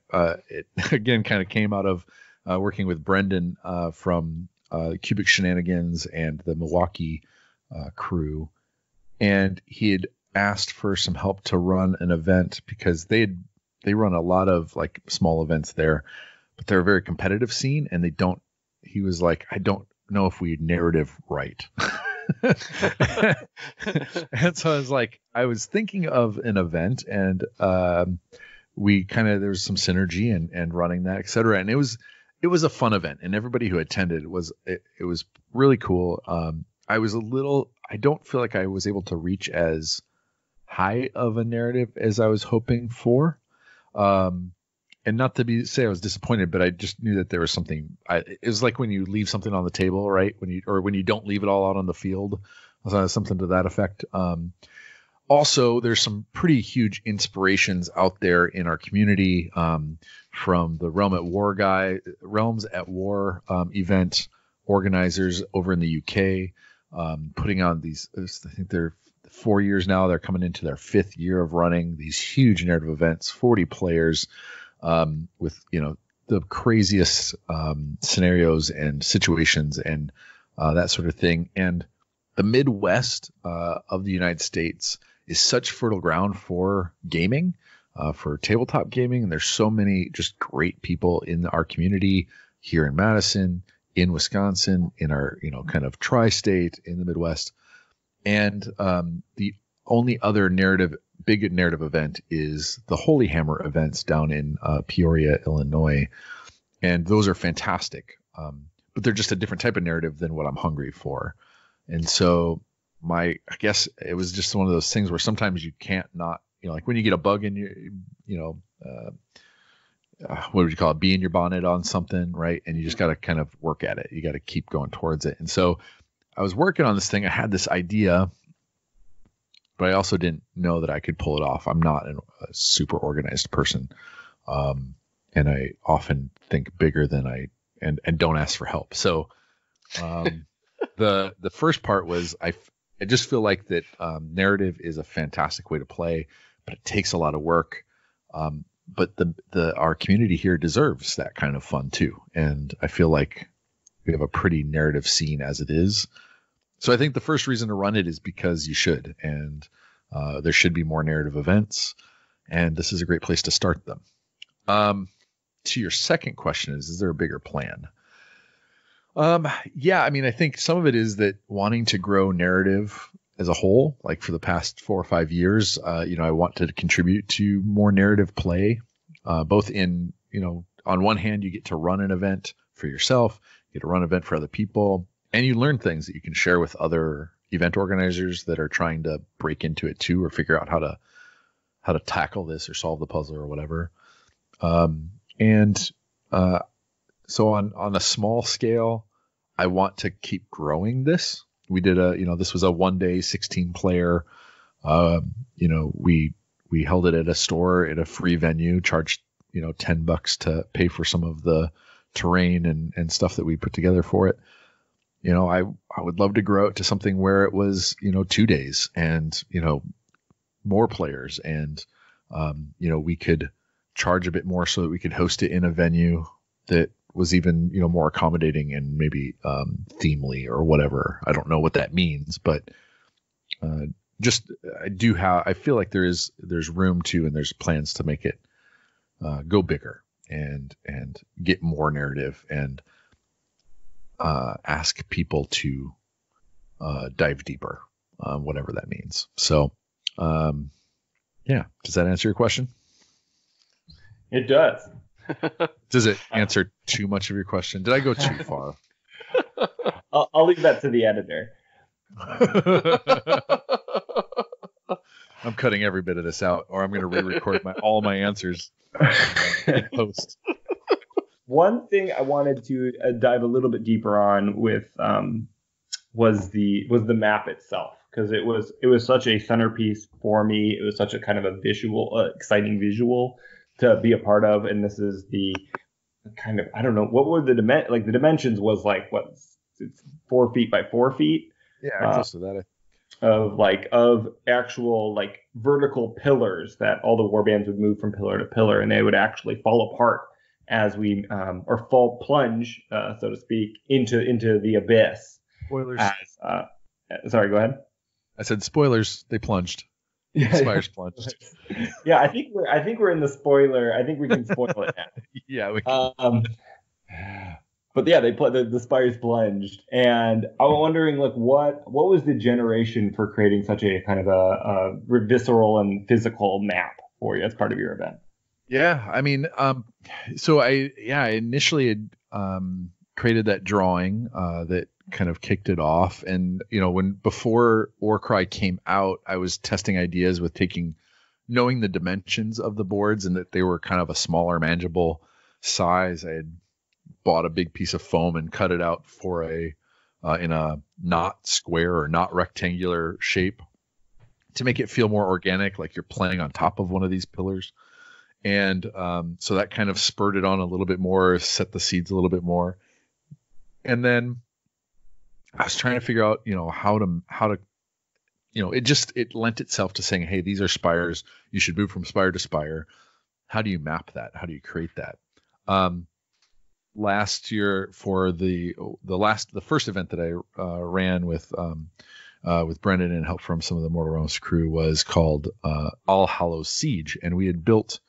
It again kind of came out of working with Brendan from Cubic Shenanigans and the Milwaukee crew. And he had asked for some help to run an event because they run a lot of like small events there, but they're a very competitive scene, and he was like, I don't know if we narrative right. And so I was like, I was thinking of an event, and there was some synergy and running that, etc. And it was a fun event, and everybody who attended it was really cool. I don't feel like I was able to reach as high of a narrative as I was hoping for. And not to say I was disappointed, but I just knew that there was something. It was like when you leave something on the table, right? When you don't leave it all out on the field, something to that effect. Also, there's some pretty huge inspirations out there in our community, from the Realms at War event, organizers over in the UK, putting on these. I think they're 4 years now. They're coming into their 5th year of running these huge narrative events, 40 players, with the craziest scenarios and situations and that sort of thing. And the Midwest of the United States is such fertile ground for gaming, for tabletop gaming. And there's so many just great people in our community here in Madison, in Wisconsin, in our, kind of tri-state in the Midwest. And the only other big narrative event is the Holy Hammer events down in Peoria, Illinois. And those are fantastic. But they're just a different type of narrative than what I'm hungry for. And so I guess it was just one of those things where sometimes you can't not, like when you get a bug in your, what would you call it? Bee in your bonnet on something, right? And you just got to kind of work at it. You got to keep going towards it. And so I was working on this thing. I had this idea, but I also didn't know that I could pull it off. I'm not a super organized person. And I often think bigger than and don't ask for help. So, the first part was I just feel like that narrative is a fantastic way to play, but it takes a lot of work. But our community here deserves that kind of fun too. And I feel like we have a pretty narrative scene as it is. So I think the first reason to run it is because you should, and there should be more narrative events, and this is a great place to start them. To your second question is there a bigger plan? Yeah, I mean, I think some of it is that wanting to grow narrative as a whole, like for the past 4 or 5 years, I want to contribute to more narrative play, both in, on one hand, you get to run an event for yourself, you get to run an event for other people, and you learn things that you can share with other event organizers that are trying to break into it too, or figure out how to tackle this or solve the puzzle or whatever. So on a small scale, I want to keep growing this. We did this was a 1-day 16 player, we held it at a store at a free venue, charged, $10 to pay for some of the terrain and stuff that we put together for it. I would love to grow it to something where it was, 2 days and, more players and, we could charge a bit more so that we could host it in a venue that was even, more accommodating and maybe themely or whatever. I don't know what that means, but I feel like there's room to, and there's plans to make it go bigger and get more narrative and ask people to dive deeper, whatever that means. So, yeah, does that answer your question? It does. Does it answer too much of your question? Did I go too far? I'll leave that to the editor. I'm cutting every bit of this out, or I'm going to re-record all my answers in post. One thing I wanted to dive a little bit deeper on with was the map itself, because it was such a centerpiece for me. It was such a kind of a visual, exciting visual to be a part of, and this is the kind of, I don't know, what were the dimensions was like, what, it's 4 feet by 4 feet? Yeah, close to that. Of actual like vertical pillars that all the warbands would move from pillar to pillar, and they would actually fall apart as we plunge, so to speak, into the abyss. Spoilers. Sorry, go ahead. I said spoilers. They plunged. Spires plunged. Yeah, I think we're in the spoiler. I think we can spoil it now. Yeah, we can. But yeah, the spires plunged, and I was wondering, like, what was the generation for creating such a kind of a visceral and physical map for you as part of your event? Yeah, I mean, so I initially had created that drawing that kind of kicked it off, and before Warcry came out, I was testing ideas with knowing the dimensions of the boards and that they were kind of a smaller, manageable size. I had bought a big piece of foam and cut it out for in a not square or not rectangular shape to make it feel more organic, like you're playing on top of one of these pillars. And so that kind of spurred it on a little bit more, set the seeds a little bit more. And then I was trying to figure out, how to, it lent itself to saying, hey, these are spires. You should move from spire to spire. How do you map that? How do you create that? Last year for the first event that I ran with Brendan and help from some of the Mortal Realms crew was called All Hallows Siege, and we had built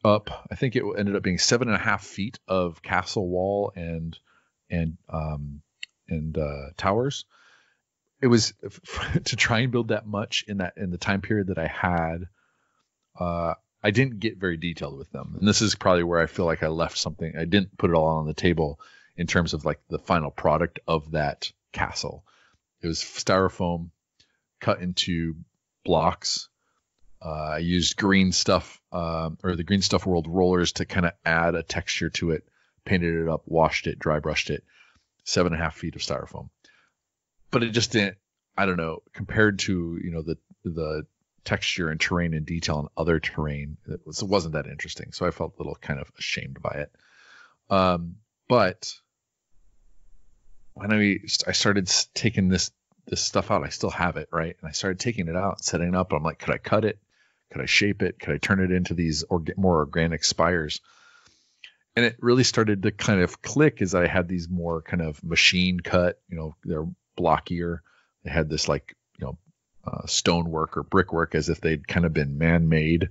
up. I think it ended up being 7.5 feet of castle wall and towers. It was to try and build that much in the time period that I had. I didn't get very detailed with them, and this is probably where I feel like I left something. I didn't put it all on the table in terms of like the final product of that castle. It was styrofoam cut into blocks. I used green stuff or the Green Stuff World rollers to kind of add a texture to it. Painted it up, washed it, dry brushed it. 7.5 feet of styrofoam, but it just didn't. I don't know. Compared to the texture and terrain and detail on other terrain, it wasn't that interesting. So I felt a little kind of ashamed by it. But when I started taking this stuff out, I still have it, right? And I started taking it out, setting it up. I'm like, could I cut it? Could I shape it? Could I turn it into these more organic spires? And it really started to kind of click as I had these more kind of machine cut, they're blockier. They had this like, stonework or brickwork as if they'd kind of been man-made.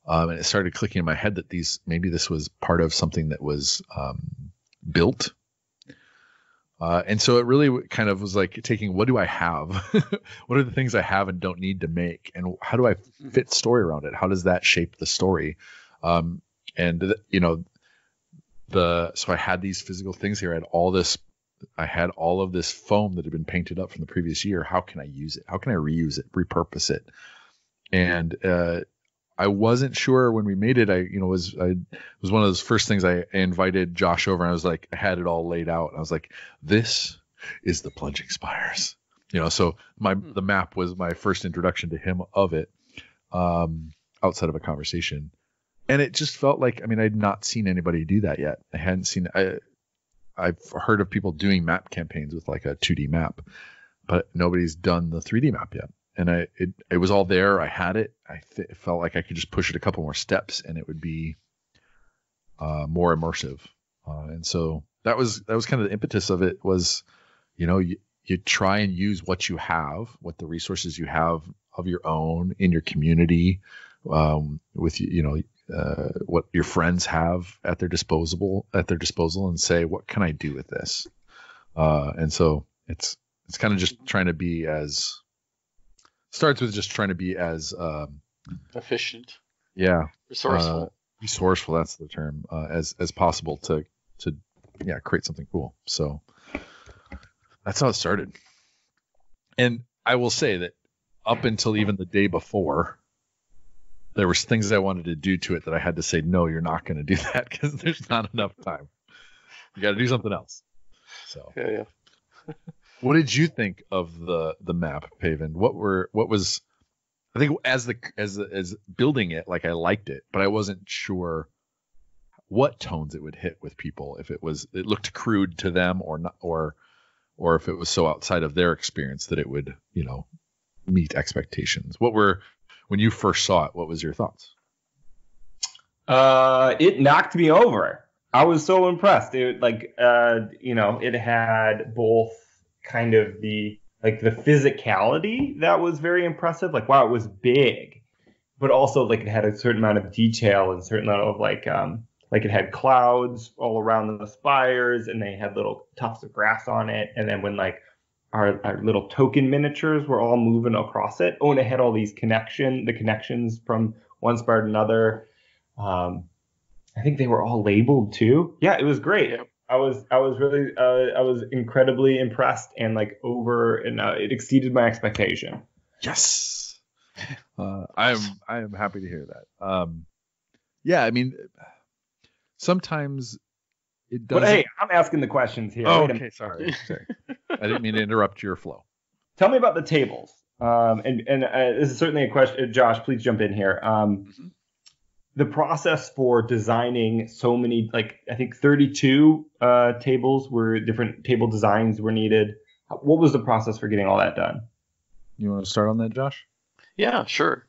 And it started clicking in my head that maybe this was part of something that was built. And so it really kind of was like taking, what do I have? What are the things I have and don't need to make? And how do I fit story around it? How does that shape the story? So I had these physical things here. I had all of this foam that had been painted up from the previous year. How can I use it? How can I reuse it, repurpose it? And I wasn't sure when we made it. It was one of those first things I invited Josh over, and I was like, I had it all laid out. I was like, this is the Plunging Spires. So the map was my first introduction to him of it, outside of a conversation. And it just felt like, I'd not seen anybody do that yet. I hadn't seen I've heard of people doing map campaigns with like a 2D map, but nobody's done the 3D map yet. And it was all there. I had it. It felt like I could just push it a couple more steps and it would be more immersive. And so that was kind of the impetus of it was, you try and use what you have, what the resources you have of your own in your community, with what your friends have at their disposal, and say, what can I do with this? And so it's kind of just trying to be as efficient. Yeah. Resourceful. That's the term, as possible to create something cool. So that's how it started. And I will say that up until even the day before, there was things I wanted to do to it that I had to say, no, you're not going to do that because there's not enough time. You got to do something else. So yeah. What did you think of the map, Paven? What was I think as building it, like I liked it, but I wasn't sure what tones it would hit with people. If it looked crude to them or not, or if it was so outside of their experience that it would, meet expectations. When you first saw it, what was your thoughts? It knocked me over. I was so impressed. It it had both kind of the physicality that was very impressive. Like, wow, it was big, but also like it had a certain amount of detail and a certain amount of like it had clouds all around the spires, and they had little tufts of grass on it. And then when like our little token miniatures were all moving across it. Oh, and it had all these connections from one spire to another. I think they were all labeled too. Yeah, it was great. Yeah. I was incredibly impressed and it exceeded my expectation. Yes. I am happy to hear that. Yeah, sometimes it does. But hey, I'm asking the questions here. Oh, okay, sorry. I didn't mean to interrupt your flow. Tell me about the tables. And this is certainly a question. Josh, please jump in here. The process for designing so many, I think 32 tables different table designs were needed. what was the process for getting all that done? You want to start on that, Josh? Yeah, sure.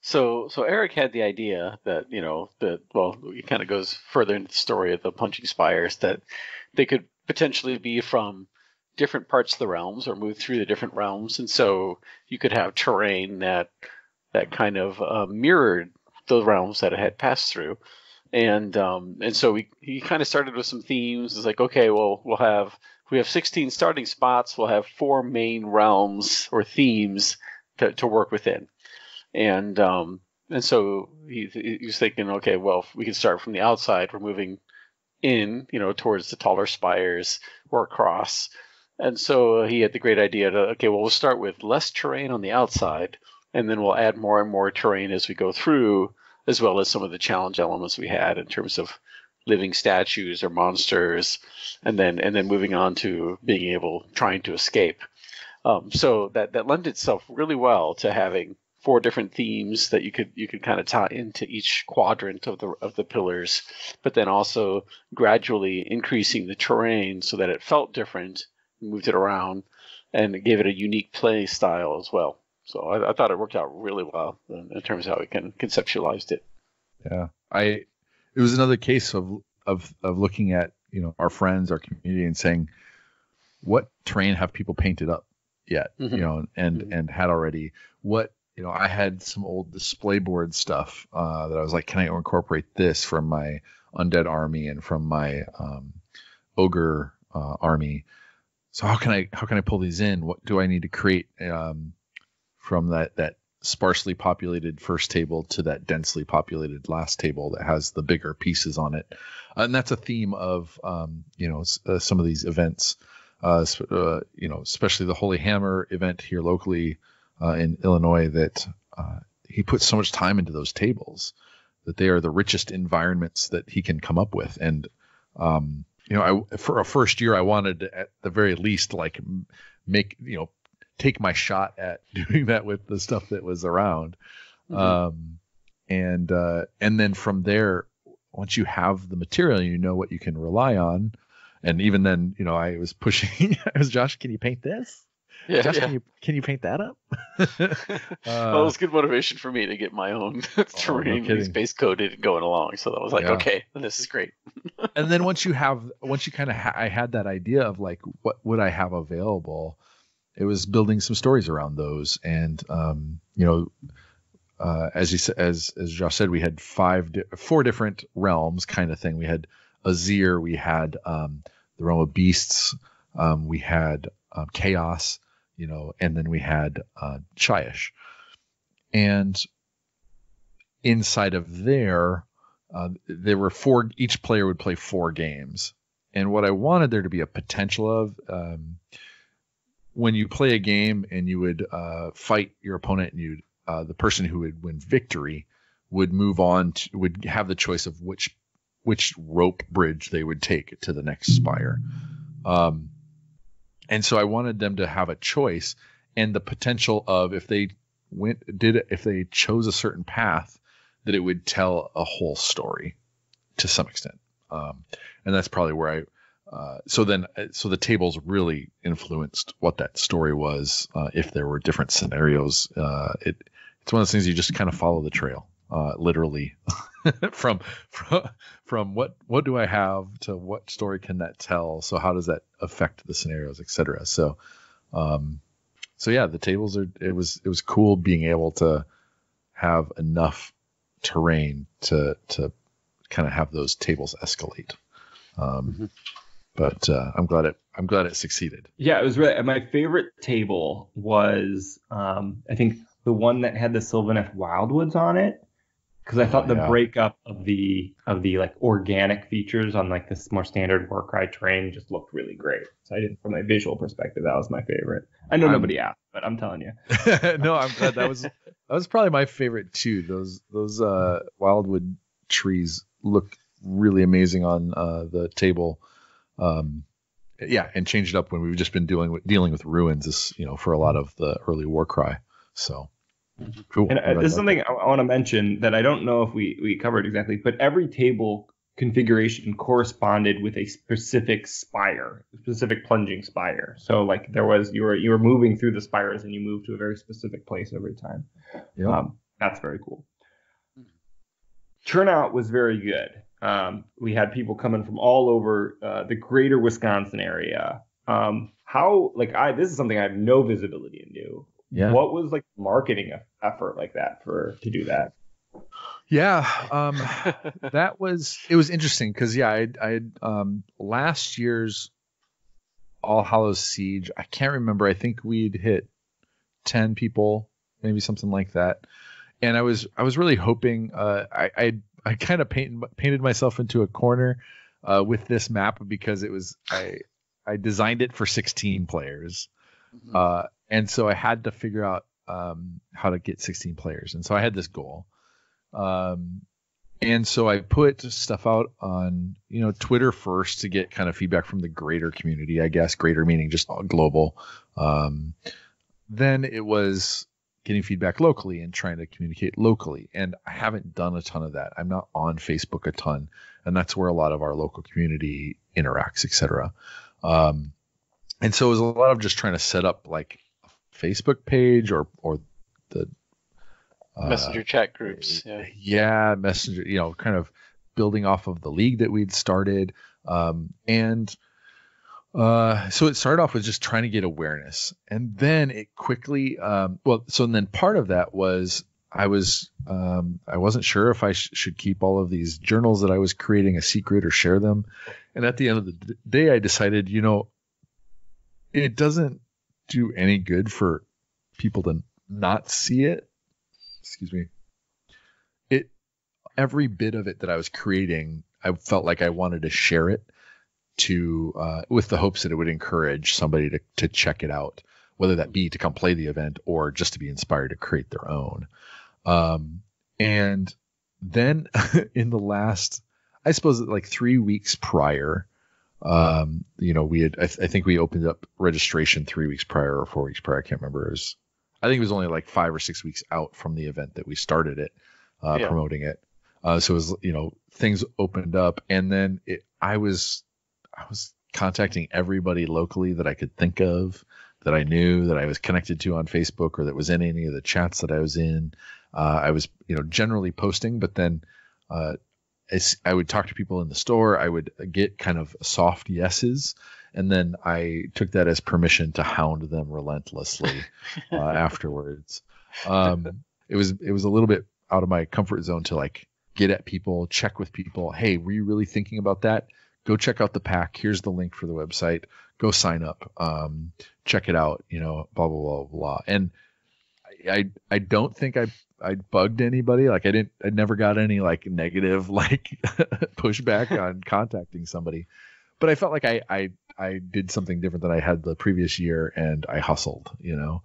So Eric had the idea that, it kind of goes further into the story of the Plunging Spires, that they could potentially be from different parts of the realms or move through the different realms. And so you could have terrain that kind of mirrored the realms that it had passed through. And so he kind of started with some themes. It's like, okay, well, we have 16 starting spots. We'll have 4 main realms or themes to work within. And so he was thinking, okay, well, we can start from the outside. We're moving in, towards the taller spires or across. And so he had the great idea we'll start with less terrain on the outside, and then we'll add more and more terrain as we go through, as well as some of the challenge elements we had in terms of living statues or monsters, and then moving on to trying to escape. So that lent itself really well to having 4 different themes that you could kind of tie into each quadrant of the pillars, but then also gradually increasing the terrain so that it felt different, moved it around, and it gave it a unique play style as well. So I thought it worked out really well in terms of how we can conceptualized it. Yeah, it was another case of looking at our friends, our community, and saying, what terrain have people painted up yet? Mm-hmm. And had already what. I had some old display board stuff that I was like, can I incorporate this from my undead army and from my ogre army? So how can I pull these in? What do I need to create from that sparsely populated first table to that densely populated last table that has the bigger pieces on it? And that's a theme of some of these events, especially the Holy Hammer event here locally. In Illinois, that he puts so much time into those tables that they are the richest environments that he can come up with. And for a first year, I wanted to, at the very least, take my shot at doing that with the stuff that was around. Mm-hmm. And then from there, once you have the material, what you can rely on. And even then, I was pushing. Josh, can you paint this? Yeah, Josh, can you paint that up? Well, it was good motivation for me to get my own terrain base coded and going along. So I was like, okay, this is great. And then once you I had that idea of like, what would I have available? It was building some stories around those. And, as Josh said, we had 4 different realms kind of thing. We had Azir, we had the realm of beasts, we had chaos, and then we had Shyish. And inside of there were 4, each player would play 4 games. And what I wanted there to be a potential of, when you play a game and you would fight your opponent, and the person who would win victory would move on would have the choice of which rope bridge they would take to the next spire. And so I wanted them to have a choice and the potential of if they chose a certain path, that it would tell a whole story to some extent. And that's probably where so the tables really influenced what that story was. If there were different scenarios, it's one of those things you just kind of follow the trail, literally from what do I have to what story can that tell? So how does that affect the scenarios, etc. So yeah, the tables it was cool being able to have enough terrain to kind of have those tables escalate. But I'm glad it succeeded. Yeah, it was really my favorite table was I think the one that had the Sylvaneth Wildwoods on it, because I thought the breakup of the like organic features on like this more standard Warcry terrain just looked really great. So from a visual perspective, that was my favorite. I know nobody asked, but I'm telling you. No, I'm glad that was probably my favorite too. Those wildwood trees look really amazing on the table. And changed up when we've just been dealing with ruins, for a lot of the early Warcry. So cool. And this is something I want to mention that I don't know if we covered exactly, but every table configuration corresponded with a specific spire, a specific plunging spire. So like you were moving through the spires and you moved to a very specific place every time. Yep. That's very cool. Turnout was very good. We had people coming from all over the greater Wisconsin area. This is something I have no visibility into. Yeah. What was like marketing effort like that to do that? Yeah, it was interesting because I had last year's All Hallows Siege. I can't remember. I think we'd hit 10 people, maybe something like that. And I was really hoping. I kind of painted myself into a corner with this map because it was I designed it for 16 players, and so I had to figure out how to get 16 players, and so I had this goal. And so I put stuff out on, Twitter first to get kind of feedback from the greater community, I guess, greater meaning just global. Then it was getting feedback locally and trying to communicate locally. And I haven't done a ton of that. I'm not on Facebook a ton, and that's where a lot of our local community interacts, etc. And so it was a lot of just trying to set up like a Facebook page or the messenger chat groups. Yeah, messenger, kind of building off of the league that we'd started. So it started off with just trying to get awareness. And then it quickly, and then part of that was I wasn't sure if I should keep all of these journals that I was creating a secret or share them. And at the end of the day, I decided, it doesn't do any good for people to not see it. Excuse me. Every bit of it that I was creating, I felt like I wanted to share it with the hopes that it would encourage somebody to check it out, whether that be to come play the event or just to be inspired to create their own. And then in the last, I suppose like 3 weeks prior, I think we opened up registration 3 weeks prior or 4 weeks prior. I can't remember. I think it was only like 5 or 6 weeks out from the event that we started it, promoting it. So it was, things opened up, and then I was contacting everybody locally that I could think of, that I knew, that I was connected to on Facebook, or that was in any of the chats that I was in. I was, generally posting, but then I would talk to people in the store. I would get kind of soft yeses, and then I took that as permission to hound them relentlessly afterwards. It was a little bit out of my comfort zone to like get at people, check with people. Hey, were you really thinking about that? Go check out the pack. Here's the link for the website. Go sign up. Check it out. Blah blah blah blah. And I don't think I bugged anybody. Like I never got any like negative like pushback on contacting somebody. But I felt like I did something different than I had the previous year, and I hustled, and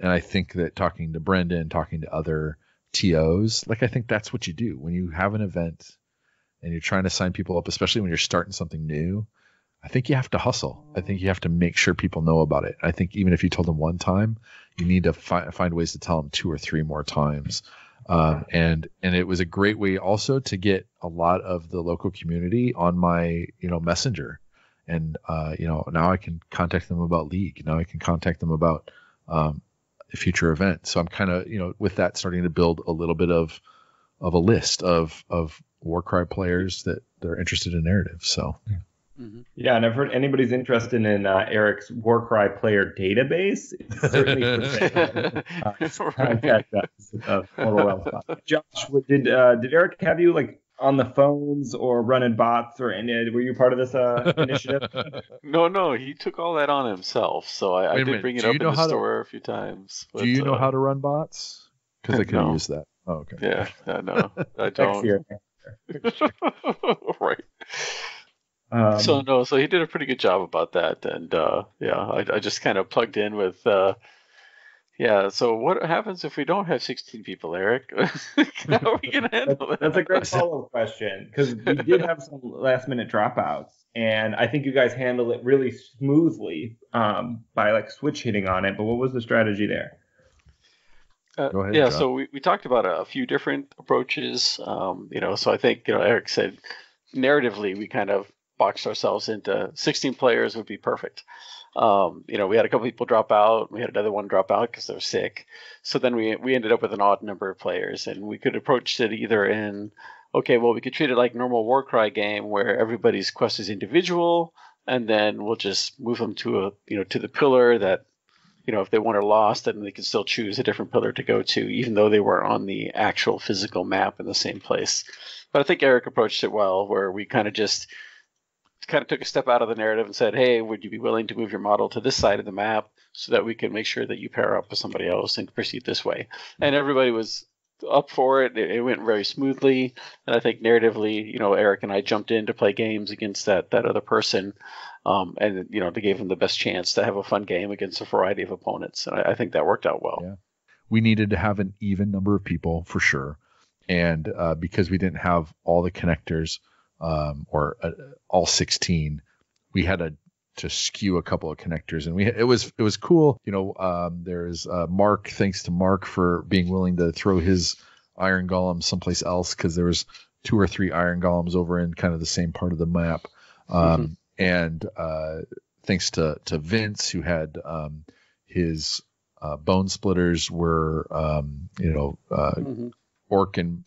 I think that talking to Brendan, talking to other TOs, like I think that's what you do when you have an event and you're trying to sign people up, especially when you're starting something new. I think you have to hustle. I think you have to make sure people know about it. I think even if you told them one time, you need to find ways to tell them 2 or 3 more times. And it was a great way also to get a lot of the local community on my, messenger. And, now I can contact them about League. Now I can contact them about a future event. So I'm kind of, with that starting to build a little bit of a list of Warcry players that they're interested in narrative. So. Mm-hmm. Yeah, and I've heard anybody's interested in Eric's Warcry player database. It's certainly contact us. Josh, did Eric have you like on the phones or running bots or any? Were you part of this initiative? No, he took all that on himself. So I did bring it up in the store a few times. But, do you know how to run bots? Because I could use that. Oh, okay. Yeah, no, I don't. Right. So he did a pretty good job about that, and I just kind of plugged in with So what happens if we don't have 16 people, Eric? How are we gonna handle that? That's a great follow-up question, because we did have some last-minute dropouts, and I think you guys handled it really smoothly by like switch hitting on it. But what was the strategy there? Go ahead, yeah, John. so we talked about a few different approaches. So I think Eric said narratively, we kind of boxed ourselves into 16 players would be perfect. We had a couple people drop out. We had another one drop out because they're sick. So then we ended up with an odd number of players, and we could approach it either in, okay, well, we could treat it like normal Warcry game where everybody's quest is individual, and then we'll just move them to to the pillar that, if they want to lost, then they can still choose a different pillar to go to, even though they were on the actual physical map in the same place. But I think Eric approached it well, where we kind of took a step out of the narrative and said, hey, would you be willing to move your model to this side of the map so that we can make sure that you pair up with somebody else and proceed this way? And everybody was up for it. It went very smoothly. And I think narratively, Eric and I jumped in to play games against that other person. And they gave him the best chance to have a fun game against a variety of opponents. And I think that worked out well. Yeah. We needed to have an even number of people for sure. And because we didn't have all the connectors, or all 16, we had to skew a couple of connectors, and it was cool. There's Mark, thanks to Mark for being willing to throw his iron golem someplace else, because there was 2 or 3 iron golems over in kind of the same part of the map. And thanks to Vince, who had his bone splitters were Gork and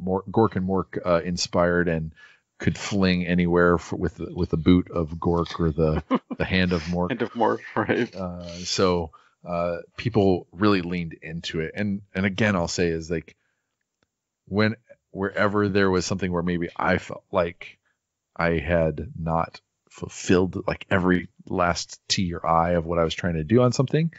Mork inspired, and could fling anywhere with the boot of Gork or the hand of Mork. Hand of Mork, right? So people really leaned into it, and again, I'll say is like wherever there was something where maybe I felt like I had not fulfilled like every last T or I of what I was trying to do on something,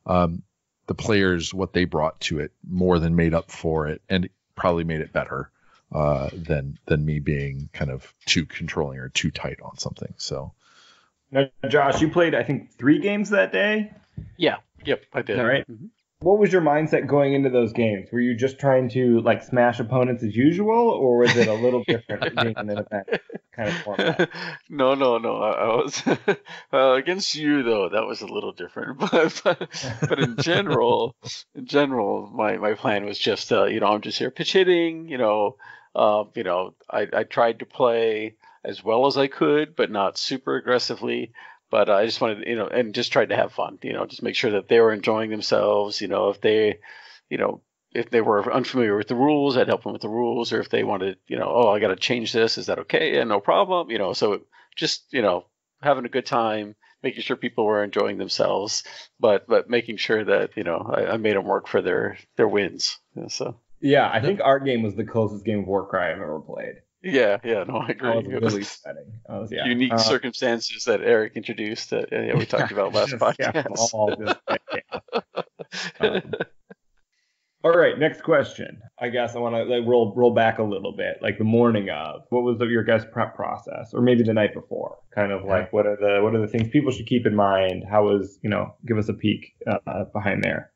the players, what they brought to it more than made up for it, and probably made it better than me being kind of too controlling or too tight on something. So now, Josh, you played, I think, 3 games that day? Yeah. Yep, I did. All right. Mm-hmm. What was your mindset going into those games? Were you just trying to like smash opponents as usual, or was it a little different being in that kind of format? No. I was against you though. That was a little different, but in general, my plan was just I'm just here pitch hitting. I tried to play as well as I could, but not super aggressively. But I just wanted, and just tried to have fun, just make sure that they were enjoying themselves. If they were unfamiliar with the rules, I'd help them with the rules. Or if they wanted, I got to change this. Is that okay? Yeah, no problem. So just, having a good time, making sure people were enjoying themselves, but making sure that, I made them work for their wins. So. Yeah, I think our game was the closest game of Warcry I've ever played. Yeah, no, I agree. It was really exciting. Unique circumstances that Eric introduced that we talked about last podcast. All right, next question. I guess I want to roll back a little bit, like the morning of. What was your guys' prep process, or maybe the night before? Kind of like what are the things people should keep in mind? How was give us a peek behind there.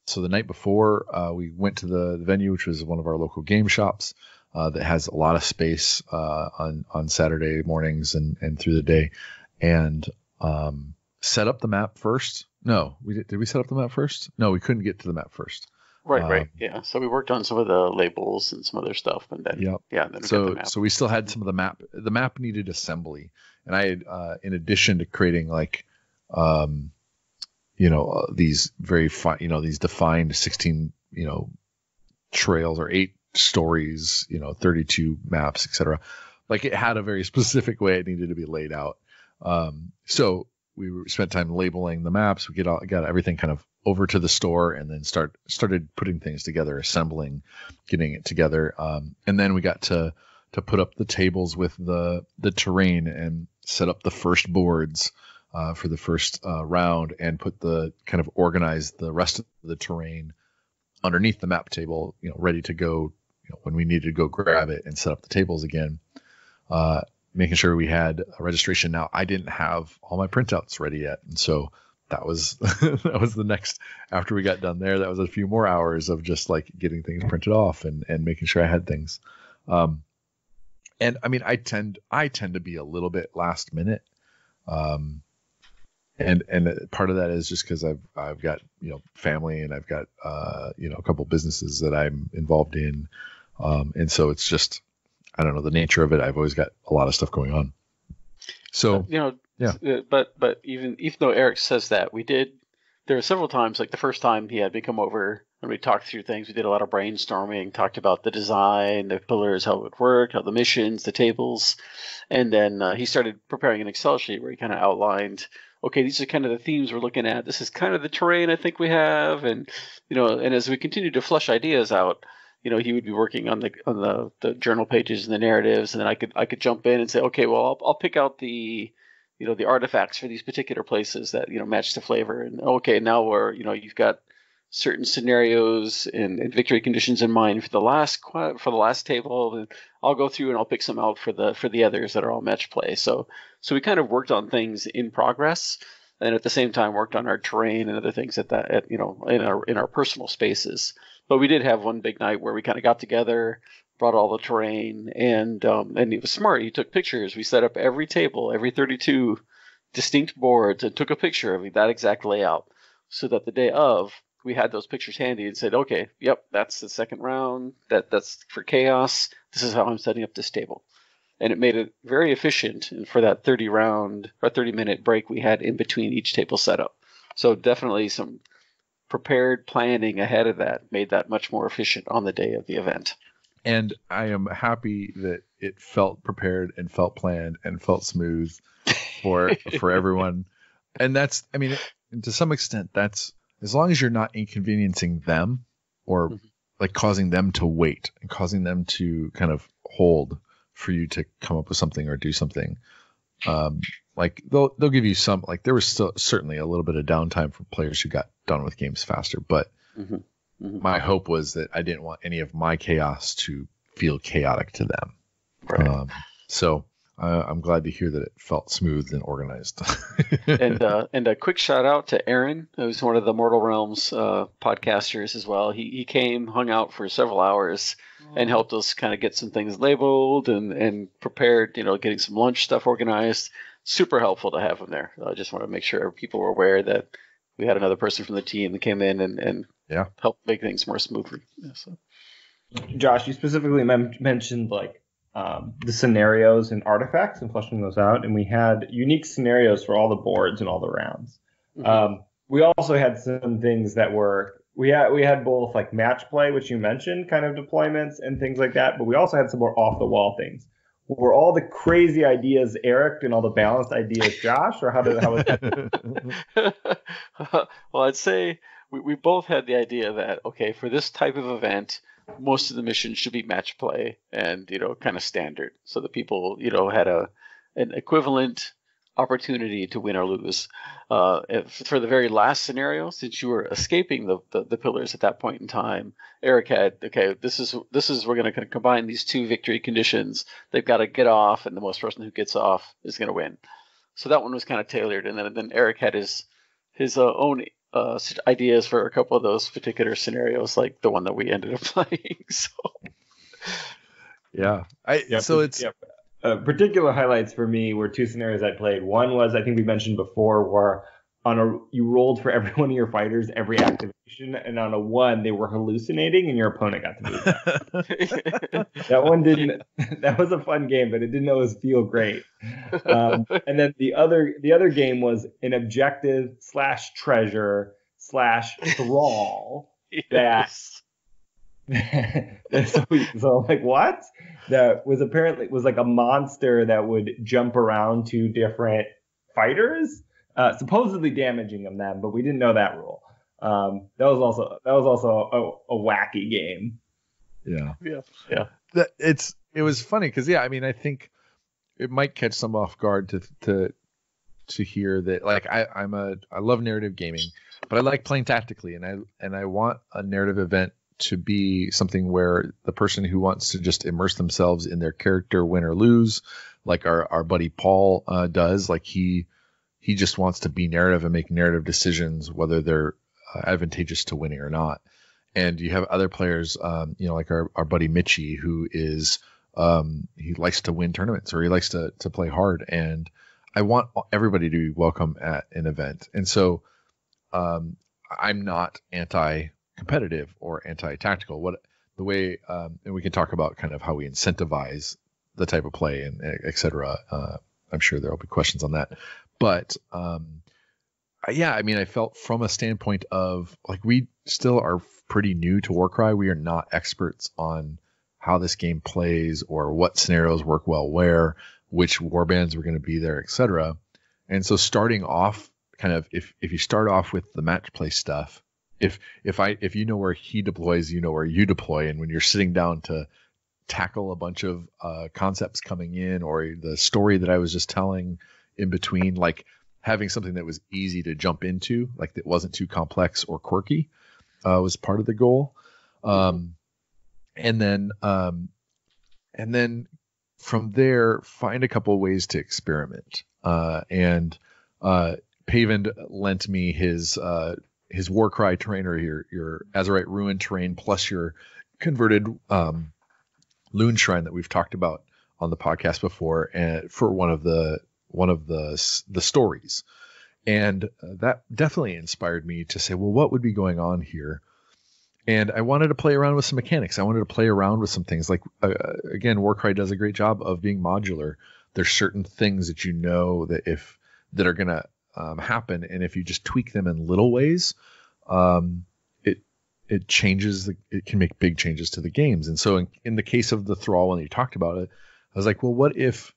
So the night before, we went to the venue, which was one of our local game shops. That has a lot of space on Saturday mornings and through the day, and set up the map first. No, did we set up the map first? No, we couldn't get to the map first. Right. Yeah. So we worked on some of the labels and some other stuff, and then and then we got the map. So we still had some of the map. The map needed assembly, and I had, in addition to creating like, these very fine, these defined 16, trails or 8 stories, 32 maps, etc. Like it had a very specific way it needed to be laid out. So we spent time labeling the maps. We got everything kind of over to the store, and then started putting things together, assembling, getting it together. And then we got to put up the tables with the terrain and set up the first boards for the first round, and organize the rest of the terrain underneath the map table, ready to go when we needed to go grab it and set up the tables again. Making sure we had a registration. Now, I didn't have all my printouts ready yet, and so that was the next. After we got done there, that was a few more hours of just like getting things printed off and making sure I had things. And I mean, I tend to be a little bit last minute. And part of that is just because I've got family, and I've got a couple businesses that I'm involved in, and so it's just I don't know, the nature of it. I've always got a lot of stuff going on. So, but even though Eric says that, there were several times, like the first time he had me come over and we talked through things. We did a lot of brainstorming, talked about the design, the pillars, how it would work, how the missions, the tables. And then he started preparing an Excel sheet where he kind of outlined, okay, these are kind of the themes we're looking at. This is kind of the terrain I think we have. And, and as we continued to flush ideas out, he would be working on the journal pages and the narratives. And then I could jump in and say, okay, well, I'll pick out the artifacts for these particular places that, match the flavor. And okay, now you've got certain scenarios and victory conditions in mind for the last table. And I'll go through and I'll pick some out for the others that are all match play. So we kind of worked on things in progress, and at the same time worked on our terrain and other things in our personal spaces. But we did have one big night where we kind of got together, brought all the terrain, and he was smart. He took pictures. We set up every table, every 32 distinct boards, and took a picture of that exact layout, so that the day of, we had those pictures handy and said, okay, yep, that's the second round. That's for chaos. This is how I'm setting up this table. And it made it very efficient for that 30-minute break we had in between each table setup. So definitely some prepared planning ahead of that made that much more efficient on the day of the event. And I am happy that it felt prepared and felt planned and felt smooth for everyone. And that's, I mean, to some extent, that's as long as you're not inconveniencing them or like causing them to wait and causing them to kind of hold for you to come up with something or do something. Like they'll give you some, like there was still certainly a little bit of downtime for players who got done with games faster, but my hope was that I didn't want any of my chaos to feel chaotic to them. Right. So I'm glad to hear that it felt smooth and organized. and a quick shout out to Aaron, who's one of the Mortal Realms podcasters as well. He came, hung out for several hours, and helped us kind of get some things labeled and prepared. Getting some lunch stuff organized. Super helpful to have him there. I just want to make sure people were aware that we had another person from the team that came in and helped make things more smoothly. Yeah, so. Josh, you specifically mentioned like the scenarios and artifacts and fleshing those out, and we had unique scenarios for all the boards and all the rounds. We also had some things that were we had both like match play, which you mentioned, kind of deployments and things like that, but we also had some more off the wall things. Were all the crazy ideas Eric and all the balanced ideas Josh, or how was that? Well, I'd say we both had the idea that, okay, for this type of event, most of the missions should be match play and, kind of standard, so that people, had an equivalent opportunity to win or lose. For the very last scenario, since you were escaping the pillars at that point in time, Eric had, okay, this is we're going to combine these two victory conditions. They've got to get off, and the most person who gets off is going to win. So that one was kind of tailored, and then Eric had his own ideas for a couple of those particular scenarios, like the one that we ended up playing. So yeah, particular highlights for me were two scenarios I played. One was, I think we mentioned before, where you rolled for every one of your fighters every activation, and on a 1 they were hallucinating and your opponent got to do that. That one didn't. That was a fun game, but it didn't always feel great. And then the other game was an objective / treasure / thrall. Yes. So like what? That was apparently like a monster that would jump around to different fighters, supposedly damaging them, but we didn't know that rule. That was also a wacky game. Yeah. It was funny because I think it might catch some off guard to hear that. Like I love narrative gaming, but I like playing tactically, and I want a narrative event to be something where the person who wants to just immerse themselves in their character, win or lose, like our buddy Paul does, like he just wants to be narrative and make narrative decisions, whether they're advantageous to winning or not. And you have other players, like our buddy Mitchie, who is he likes to win tournaments, or he likes to play hard. And I want everybody to be welcome at an event. And so I'm not anti-competitive or anti-tactical. And we can talk about kind of how we incentivize the type of play and et cetera. I'm sure there'll be questions on that, but yeah, I mean, I felt from a standpoint of like, we still are pretty new to Warcry. We are not experts on how this game plays or what scenarios work well where, which warbands were going to be there, etc. And so starting off, kind of, if you start off with the match play stuff, if you know where he deploys, you know where you deploy, and when you're sitting down to tackle a bunch of concepts coming in, or the story that I was just telling in between, like having something that was easy to jump into, like that wasn't too complex or quirky, was part of the goal. And then from there, find a couple of ways to experiment. And Paven lent me his Warcry terrain, or your Azerite Ruin terrain, plus your converted Loon Shrine that we've talked about on the podcast before, and for one of the stories. And that definitely inspired me to say, well, what would be going on here? And I wanted to play around with some mechanics. I wanted to play around with some things. Like, again, Warcry does a great job of being modular. There's certain things that you know that are going to happen, and if you just tweak them in little ways, it changes. It can make big changes to the games. And so in the case of the Thrall, when you talked about it, I was like, well, what if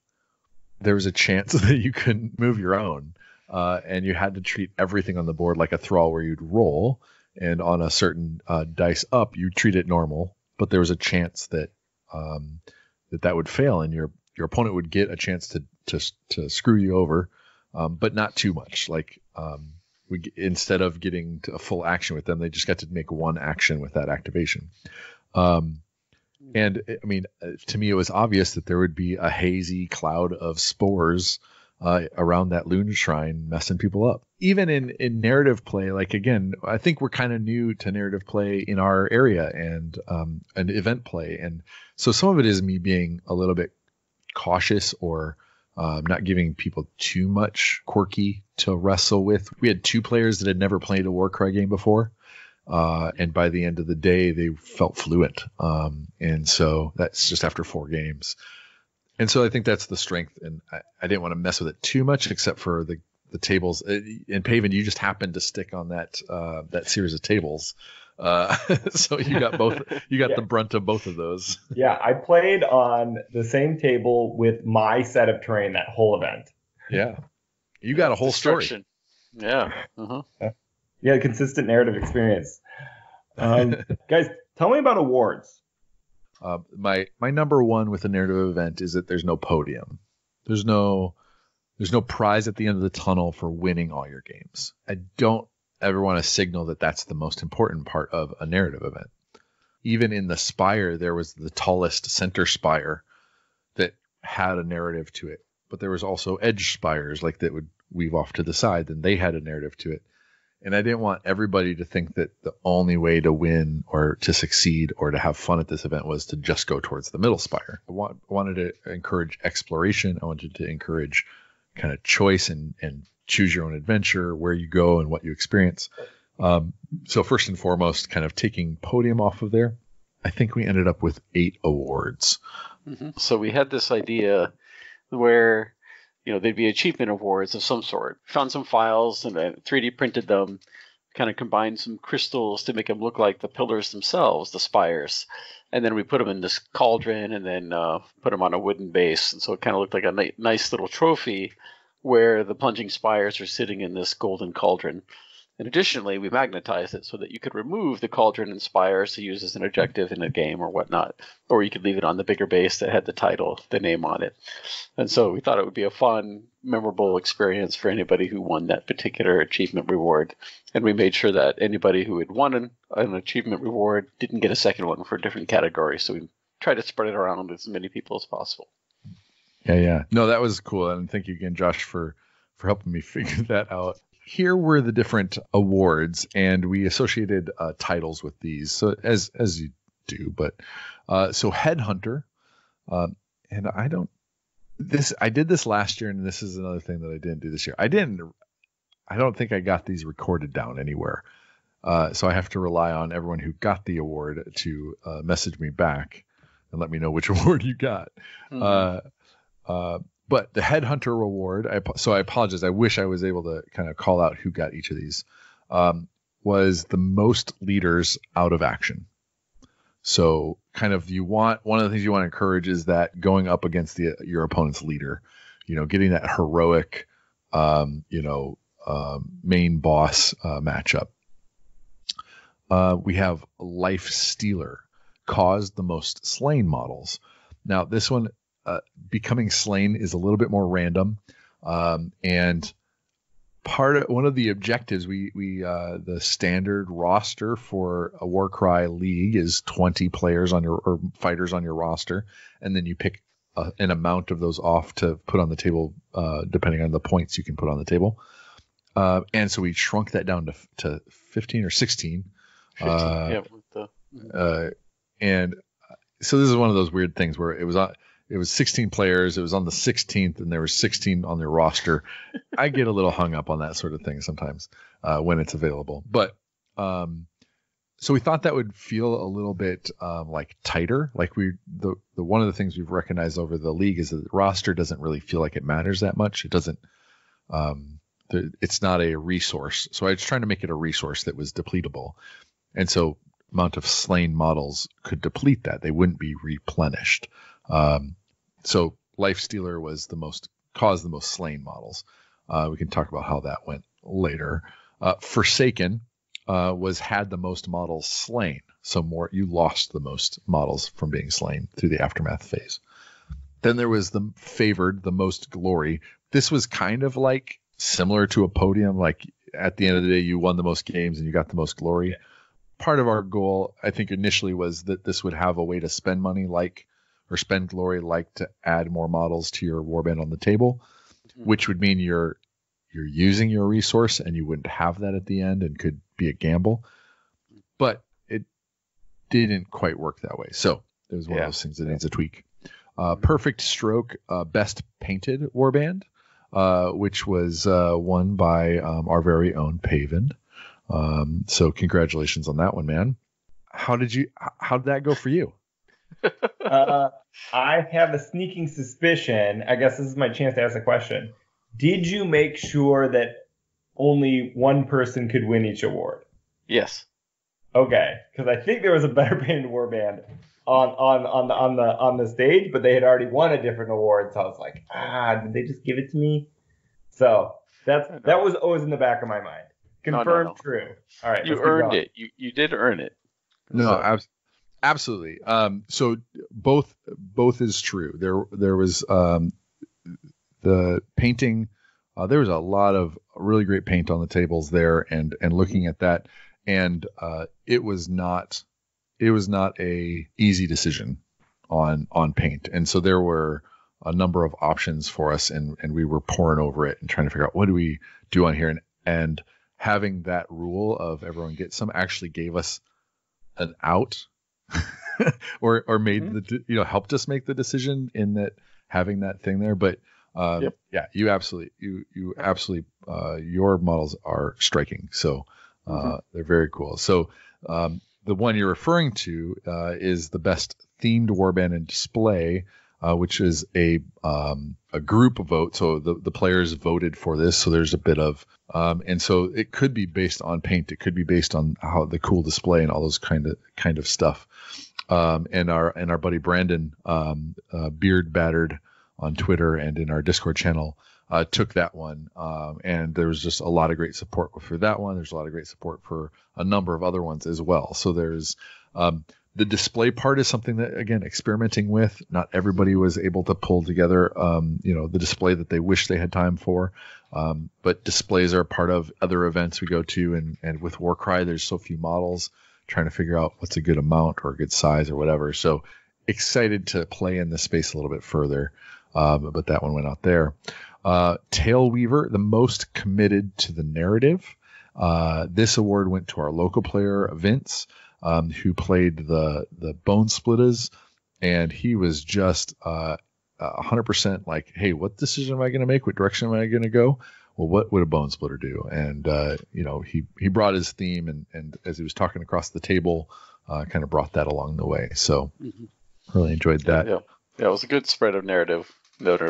there was a chance that you couldn't move your own, and you had to treat everything on the board like a Thrall, where you'd roll, and on a certain dice up, you treat it normal, but there was a chance that that would fail, and your opponent would get a chance to screw you over, but not too much. Like, instead of getting to a full action with them, they just got to make one action with that activation. And I mean, to me, it was obvious that there would be a hazy cloud of spores around that Loon Shrine, messing people up. Even in narrative play, like, again, I think we're kind of new to narrative play in our area and event play. And so some of it is me being a little bit cautious, or not giving people too much quirky to wrestle with. We had 2 players that had never played a Warcry game before. And by the end of the day, they felt fluent. And so that's just after 4 games. And so I think that's the strength. And I didn't want to mess with it too much, except for the tables. And Paven, you just happened to stick on that series of tables. So you got both. You got the brunt of both of those. Yeah, I played on the same table with my set of terrain that whole event. Yeah, you got a whole story. Yeah. Yeah, consistent narrative experience. Guys, tell me about awards. My number one with a narrative event is that there's no podium. There's no prize at the end of the tunnel for winning all your games. I don't ever want to signal that that's the most important part of a narrative event. Even in the Spire, there was the tallest center spire that had a narrative to it, but there was also edge spires, like, that would weave off to the side, and they had a narrative to it. And I didn't want everybody to think that the only way to win or to succeed or to have fun at this event was to just go towards the middle spire. I wanted to encourage exploration. I wanted to encourage kind of choice and choose your own adventure, where you go and what you experience. So first and foremost, kind of taking podium off of there, I think we ended up with 8 awards. Mm-hmm. So we had this idea where, there'd be achievement awards of some sort. Found some files and 3D printed them, kind of combined some crystals to make them look like the pillars themselves, the spires. And then we put them in this cauldron and then put them on a wooden base. And so it kind of looked like a nice little trophy where the Plunging Spires are sitting in this golden cauldron. And additionally, we magnetized it so that you could remove the cauldron and spires to use as an objective in a game or whatnot. Or you could leave it on the bigger base that had the title, the name on it. And so we thought it would be a fun, memorable experience for anybody who won that particular achievement reward. And we made sure that anybody who had won an achievement reward didn't get a second one for a different category. So we tried to spread it around with as many people as possible. Yeah. No, that was cool. And thank you again, Josh, for helping me figure that out. Here were the different awards, and we associated titles with these, so as you do. But so Headhunter, and I did this last year, and this is another thing that I didn't do this year. I don't think I got these recorded down anywhere, so I have to rely on everyone who got the award to message me back and let me know which award you got. But the Headhunter reward, so I apologize. I wish I was able to kind of call out who got each of these, was the most leaders out of action. So kind of one of the things you want to encourage is that going up against your opponent's leader, getting that heroic, main boss matchup. We have Life Stealer, caused the most slain models. Now this one, becoming slain is a little bit more random, and one of the objectives the standard roster for a Warcry league is 20 players or fighters on your roster, and then you pick an amount of those off to put on the table, depending on the points you can put on the table. And so we shrunk that down to 15 or 16. 15, and so this is one of those weird things where it was 16 players. It was on the 16th, and there were 16 on their roster. I get a little hung up on that sort of thing sometimes when it's available. But so we thought that would feel a little bit like tighter. Like the one of the things we've recognized over the league is that the roster doesn't really feel like it matters that much. It doesn't. It's not a resource. So I was trying to make it a resource that was depletable, and so amount of slain models could deplete that. They wouldn't be replenished. So Life Stealer caused the most slain models. We can talk about how that went later. Forsaken had the most models slain. So you lost the most models from being slain through the aftermath phase. Then there was the Favored, the most glory. This was kind of like similar to a podium. Like at the end of the day, you won the most games and you got the most glory. Yeah. Part of our goal, I think initially, was that this would have a way to spend money or spend glory to add more models to your warband on the table, which would mean you're using your resource and you wouldn't have that at the end and could be a gamble. But it didn't quite work that way. So it was one of those things that needs a tweak. Perfect Stroke, best painted warband, which was won by our very own Paven. So congratulations on that one, man. How did that go for you? I have a sneaking suspicion. I guess this is my chance to ask a question. Did you make sure that only one person could win each award? Yes. Okay, because I think there was a better painted warband on the stage, but they had already won a different award. So I was like, did they just give it to me? So that was always in the back of my mind. Confirmed. No. True. All right. You earned it. You did earn it. No, absolutely. So both is true. There was the painting. There was a lot of really great paint on the tables there, and looking at that, and it was not a easy decision on paint, and so there were a number of options for us, and we were poring over it and trying to figure out what do we do on here, and having that rule of everyone gets some actually gave us an out or made helped us make the decision in that having that thing there. But yeah, you absolutely your models are striking. So they're very cool. So the one you're referring to is the best themed warband and display, which is a group vote. So the players voted for this. So there's a bit of, and so it could be based on paint. It could be based on how the cool display and all those kind of stuff. And our buddy Brandon, Beard Battered on Twitter and in our Discord channel, took that one. And there was just a lot of great support for that one. There's a lot of great support for a number of other ones as well. So there's, the display part is something that, again, experimenting with. Not everybody was able to pull together, the display that they wish they had time for. But displays are a part of other events we go to. And with Warcry, there's so few models, trying to figure out what's a good amount or a good size or whatever. So excited to play in this space a little bit further. But that one went out there. Tailweaver, the most committed to the narrative. This award went to our local player, Vince, who played the Bone Splitters, and he was just 100% like, hey, what decision am I going to make? What direction am I going to go? Well, what would a Bone Splitter do? And he brought his theme, and as he was talking across the table, kind of brought that along the way. So Really enjoyed that. Yeah, it was a good spread of narrative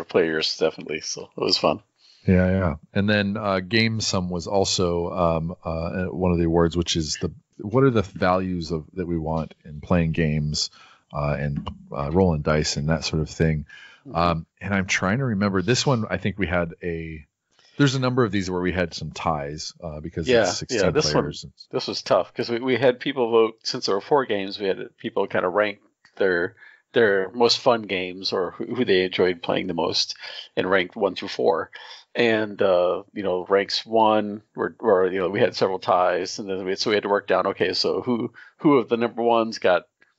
players, definitely. So it was fun. Yeah. And then GameSome was also one of the awards, which is what are the values that we want in playing games and rolling dice and that sort of thing. And I'm trying to remember this one. I think we had there's a number of these where we had some ties because it's 16 players. This was tough because we had people vote. Since there were 4 games, we had people kind of rank their most fun games or who they enjoyed playing the most and ranked 1 through 4. And ranks 1 were we had several ties, and then we had to work down. Okay, so who of the number ones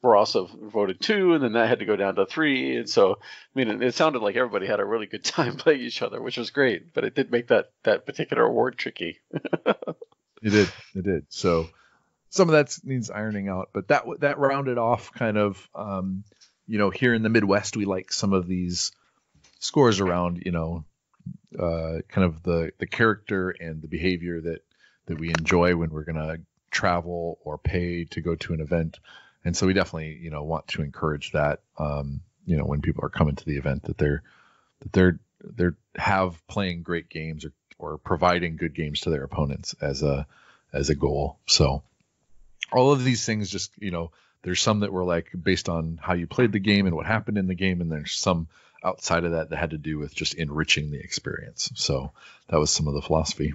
were also voted 2, and then that had to go down to 3. And so, it sounded like everybody had a really good time playing each other, which was great. But it did make that particular award tricky. It did. So some of that needs ironing out, but that rounded off kind of. Here in the Midwest, we like some of these scores around, kind of the character and the behavior that we enjoy when we're going to travel or pay to go to an event. And so we definitely, want to encourage that, when people are coming to the event that they're have playing great games or providing good games to their opponents as a goal. So all of these things just, there's some that were like based on how you played the game and what happened in the game. And there's some outside of that had to do with just enriching the experience. So that was some of the philosophy.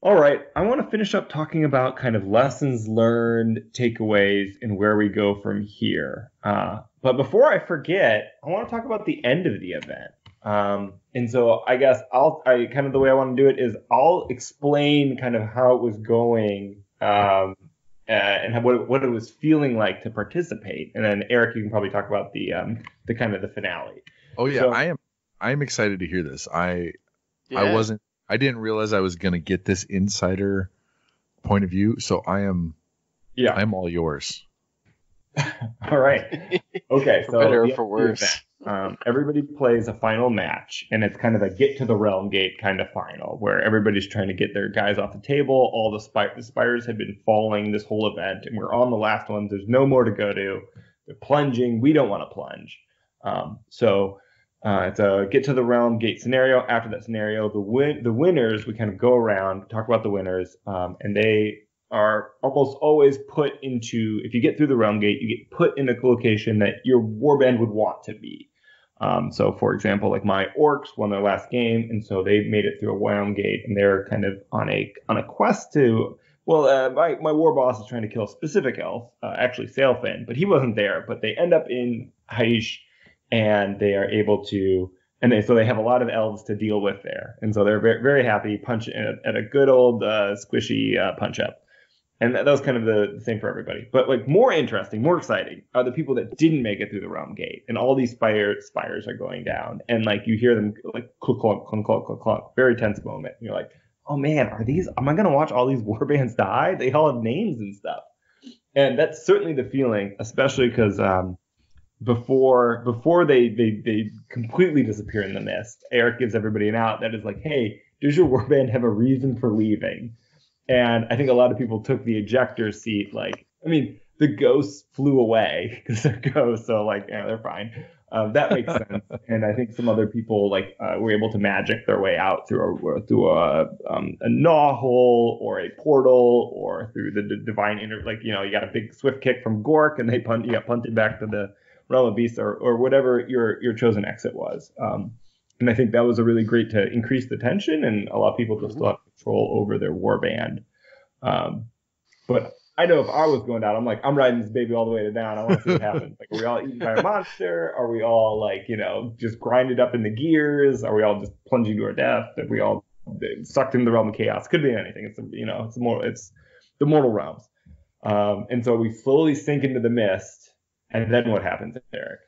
All right. I want to finish up talking about kind of lessons learned, takeaways, and where we go from here. But before I forget, I want to talk about the end of the event. And so I guess the way I want to do it is I'll explain kind of how it was going, and what it was feeling like to participate, and then Eric, you can probably talk about the kind of the finale. Oh yeah, so, I am excited to hear this. I didn't realize I was going to get this insider point of view, so I'm all yours. All right. Okay. For better or for worse. Everybody plays a final match, and it's kind of a get to the realm gate kind of final where everybody's trying to get their guys off the table. All the spires have been falling this whole event, and we're on the last ones. There's no more to go to. They're plunging. We don't want to plunge. So it's a get to the realm gate scenario. After that scenario, the winners, we kind of go around, talk about the winners, and they are almost always put into, if you get through the realm gate, you get put in a location that your warband would want to be. So for example, like my orcs won their last game, and so they made it through a realm gate, and they're kind of on a quest to, my war boss is trying to kill a specific elf, actually Sailfin, but he wasn't there, but they end up in Haish, and they are able to, so they have a lot of elves to deal with there, and so they're very, very happy punch at a good old squishy punch up. And that was kind of the same for everybody. But like more interesting, more exciting are the people that didn't make it through the realm gate. And all these spires are going down. And like you hear them like clunk, clunk, clunk, clunk, clunk, clunk. Very tense moment. And you're like, oh man, am I going to watch all these warbands die? They all have names and stuff. And that's certainly the feeling, especially because before they completely disappear in the mist, Eric gives everybody an out that is like, hey, does your warband have a reason for leaving? And I think a lot of people took the ejector seat. The ghosts flew away because they're ghosts, so they're fine. That makes sense. And I think some other people were able to magic their way out through a gnaw hole or a portal or through the divine you got a big swift kick from Gork and you got punted back to the realm of beasts or whatever your chosen exit was. And I think that was a really great to increase the tension and allow people to still have control over their warband. But I know if I was going down, I'm riding this baby all the way to down. I want to see what happens. Are we all eaten by a monster? Are we all just grinded up in the gears? Are we all just plunging to our death? Are we all sucked into the realm of chaos? Could be anything. It's the mortal realms. And so we slowly sink into the mist. And then what happens, Eric?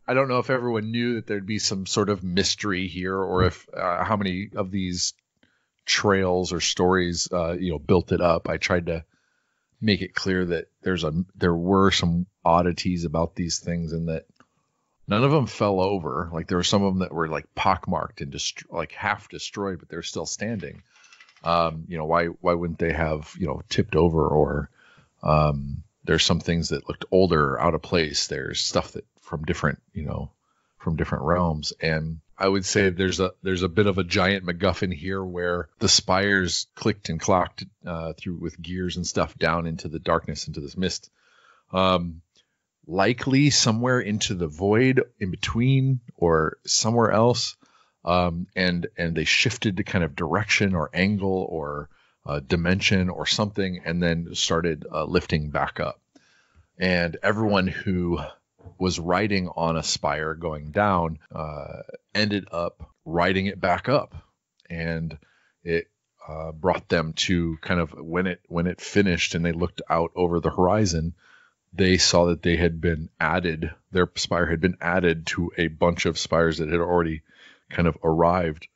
I don't know if everyone knew that there'd be some sort of mystery here, or if how many of these trails or stories built it up. I tried to make it clear that there were some oddities about these things, and that none of them fell over. Like there were some of them that were pockmarked and half destroyed, but they're still standing. Why wouldn't they have tipped over or there's some things that looked older or out of place. There's stuff that from different realms. And I would say there's a bit of a giant MacGuffin here where the spires clicked and clocked through with gears and stuff down into the darkness, into this mist. Likely somewhere into the void in between or somewhere else. And they shifted to kind of direction or angle or dimension or something, and then started lifting back up. And everyone who was riding on a spire going down ended up riding it back up, and it brought them to kind of when it finished and they looked out over the horizon, they saw that they had been added. Their spire had been added to a bunch of spires that had already kind of arrived.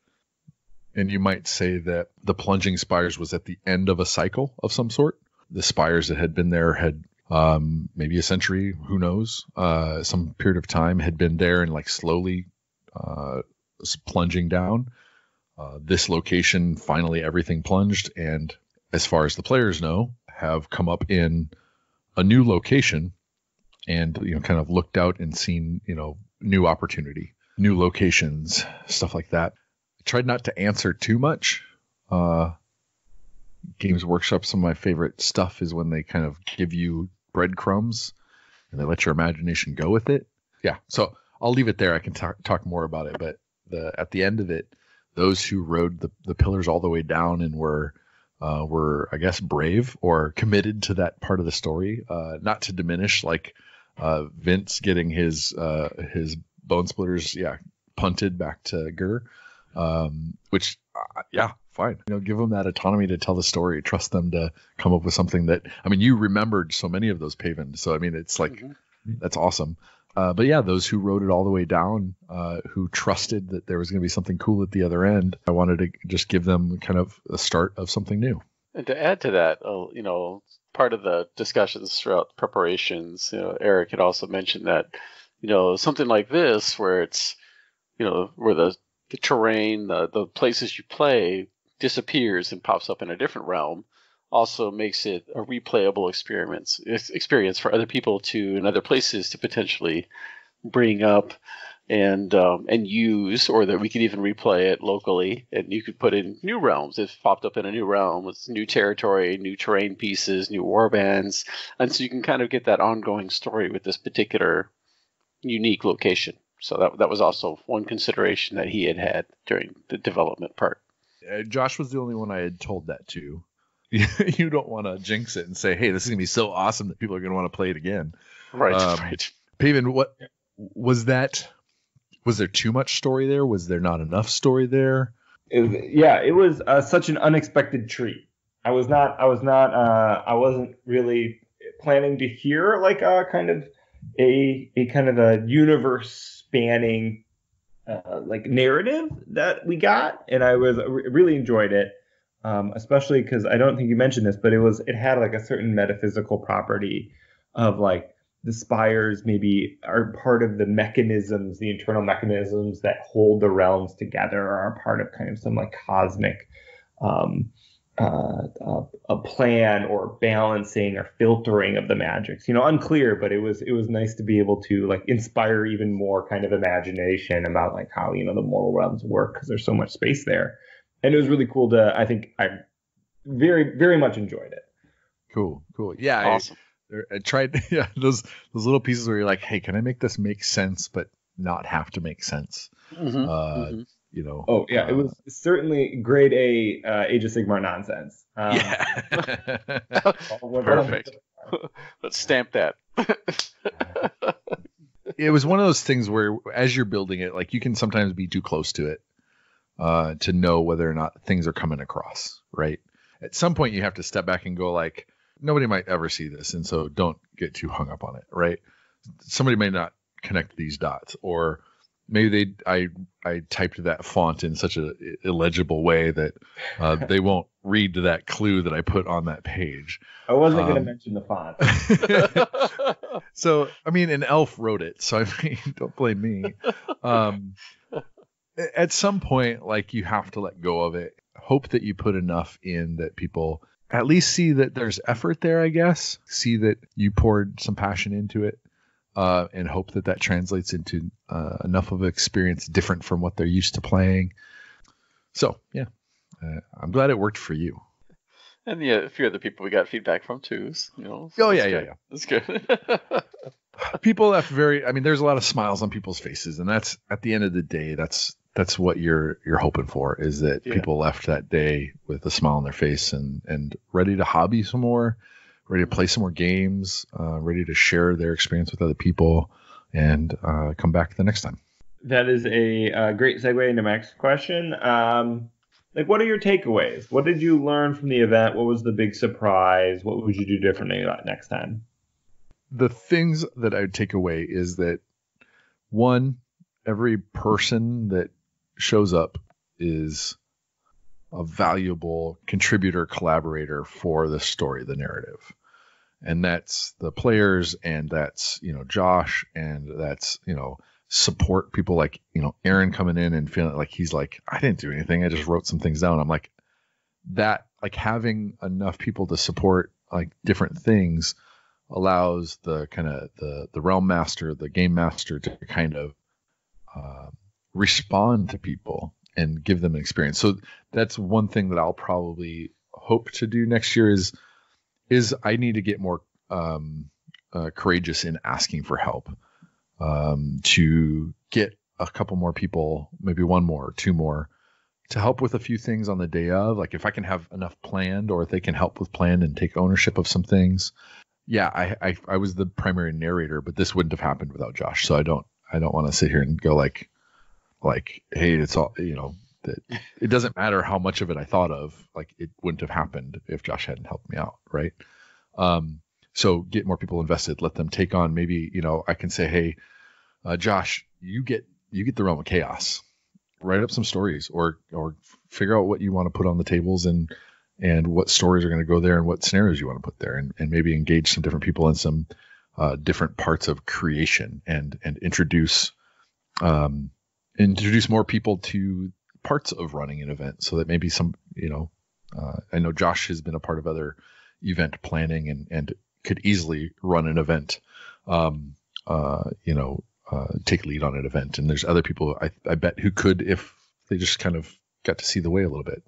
And you might say that the Plunging Spires was at the end of a cycle of some sort. The spires that had been there had maybe a century, who knows, some period of time had been there and like slowly plunging down. This location, finally everything plunged, and as far as the players know, have come up in a new location and kind of looked out and seen new opportunity, new locations, stuff like that. I tried not to answer too much. Games Workshop, some of my favorite stuff is when they kind of give you breadcrumbs and they let your imagination go with it. Yeah, so I'll leave it there. I can talk more about it, but at the end of it, those who rode the pillars all the way down and were I guess brave or committed to that part of the story. Not to diminish like Vince getting his bone splitters punted back to Gur, which fine. Give them that autonomy to tell the story. Trust them to come up with something that, you remembered so many of those Pavens. So, it's like, that's awesome. But yeah, those who rode it all the way down, who trusted that there was going to be something cool at the other end, I wanted to just give them kind of a start of something new. And to add to that, part of the discussions throughout preparations, Eric had also mentioned that, something like this, where it's, where the terrain, the places you play disappears and pops up in a different realm, also makes it a replayable experience for other people in other places to potentially bring up and use, or that we could even replay it locally, and you could put in new realms. It's popped up in a new realm with new territory, new terrain pieces, new warbands, and so you can kind of get that ongoing story with this particular unique location. So that was also one consideration that he had during the development part. Josh was the only one I had told that to. You don't want to jinx it and say, hey, this is going to be so awesome that people are going to want to play it again. Right, right. Paven, what was that? Was there too much story there? Was there not enough story there? It was such an unexpected treat. I wasn't really planning to hear like a kind of a universe spanning like narrative that we got, and I really enjoyed it, especially because I don't think you mentioned this, but it had like a certain metaphysical property of like the spires maybe are part of the mechanisms, the internal mechanisms that hold the realms together, or are part of kind of some like cosmic a plan or balancing or filtering of the magics. Unclear, but it was nice to be able to like inspire even more kind of imagination about like how the mortal realms work, because there's so much space there, and it was really cool I very, very much enjoyed it. Cool. Yeah, awesome. I tried those little pieces where you're like, hey, can I make this make sense but not have to make sense? Mm-hmm. It was certainly grade A Age of Sigmar nonsense. Perfect. Let's stamp that. It was one of those things where as you're building it, like you can sometimes be too close to it to know whether or not things are coming across, right? At some point you have to step back and go like, nobody might ever see this, and so don't get too hung up on it, right? Somebody may not connect these dots, or maybe I typed that font in such an illegible way that they won't read that clue that I put on that page. I wasn't going to mention the font. So, an elf wrote it, so don't blame me. At some point, like, you have to let go of it. Hope that you put enough in that people at least see that there's effort there, I guess. See that you poured some passion into it, and hope that translates into enough of an experience different from what they're used to playing. So, yeah, I'm glad it worked for you. And a few other people we got feedback from too. So yeah. That's good. People left there's a lot of smiles on people's faces, and that's, at the end of the day, that's what you're hoping for, is that people left that day with a smile on their face and ready to hobby some more, ready to play some more games, ready to share their experience with other people, and come back the next time. That is a great segue into my next question. What are your takeaways? What did you learn from the event? What was the big surprise? What would you do differently next time? The things that I would take away is that, one, every person that shows up is a valuable contributor, collaborator for the story, the narrative. And that's the players, and that's, Josh, and that's, support people like, Aaron coming in and feeling like he's like, I didn't do anything. I just wrote some things down. I'm like, that, like, having enough people to support like different things allows the kind of the realm master, the game master, to kind of respond to people and give them an experience. So that's one thing that I'll probably hope to do next year is I need to get more courageous in asking for help, to get a couple more people, maybe one more or two more, to help with a few things on the day of. Like if I can have enough planned, or if they can help with planned and take ownership of some things. Yeah, I was the primary narrator, but this wouldn't have happened without Josh. So I don't want to sit here and go like, hey, it's all, that it doesn't matter how much of it I thought of, like it wouldn't have happened if Josh hadn't helped me out. Right. So get more people invested, let them take on, maybe, I can say, hey, Josh, you get the Realm of Chaos, write up some stories, or figure out what you want to put on the tables, and what stories are going to go there, and what scenarios you want to put there, and maybe engage some different people in some different parts of creation, and introduce more people to parts of running an event, so that maybe some, I know Josh has been a part of other event planning and could easily run an event, take lead on an event. And there's other people I bet who could, if they just kind of got to see the way a little bit.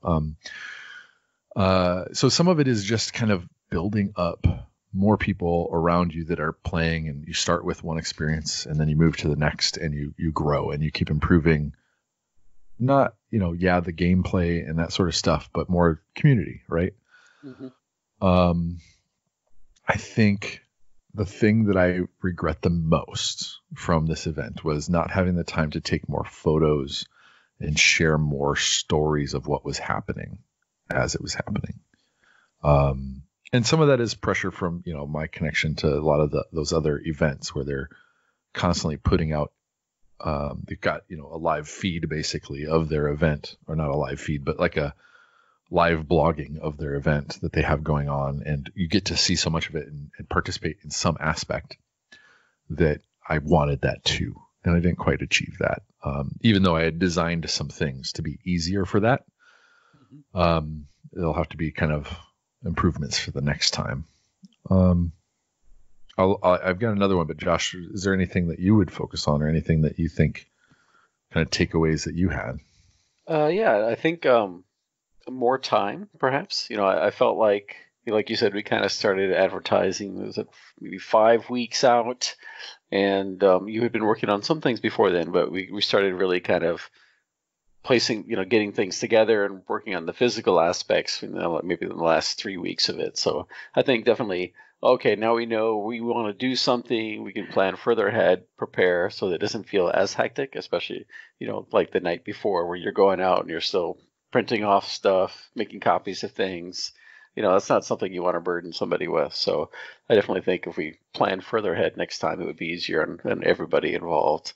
So some of it is just kind of building up more people around you that are playing, and you start with one experience and then you move to the next, and you grow and you keep improving, not, the gameplay and that sort of stuff, but more community. Right. Mm-hmm. I think the thing that I regret the most from this event was not having the time to take more photos and share more stories of what was happening as it was happening. And some of that is pressure from, my connection to a lot of those other events where they're constantly putting out, they've got, a live feed basically of their event, or not a live feed, but like a live blogging of their event that they have going on. And you get to see so much of it and participate in some aspect that I wanted that too. And I didn't quite achieve that. Even though I had designed some things to be easier for that. It'll have to be kind of improvements for the next time. I've got another one, but Josh, is there anything that you would focus on, or anything that you think kind of takeaways that you had? Yeah, I think more time, perhaps. I felt like you said, we kind of started advertising. It was maybe 5 weeks out, and you had been working on some things before then, but we started really kind of placing, getting things together and working on the physical aspects, maybe in the last 3 weeks of it. So I think definitely, okay, now we know we want to do something, we can plan further ahead, prepare, so that it doesn't feel as hectic, especially, like the night before, where you're going out and you're still printing off stuff, making copies of things. That's not something you want to burden somebody with. So I definitely think if we plan further ahead next time, it would be easier on everybody involved.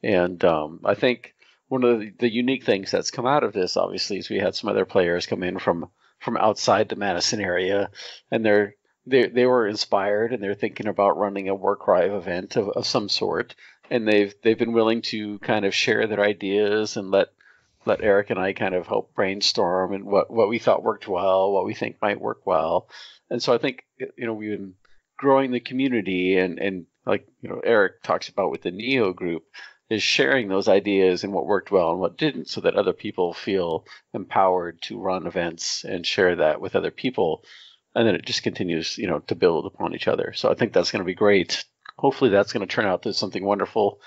And I think one of the unique things that's come out of this, obviously, is we had some other players come in from outside the Madison area, and they were inspired, and they're thinking about running a Warcry event of some sort, and they've been willing to kind of share their ideas and let let Eric and I kind of help brainstorm and what we thought worked well, what we think might work well. And so I think, we've been growing the community and like, Eric talks about with the Neo group, is sharing those ideas and what worked well and what didn't, so that other people feel empowered to run events and share that with other people. And then it just continues, to build upon each other. So I think that's going to be great. Hopefully that's going to turn out to something wonderful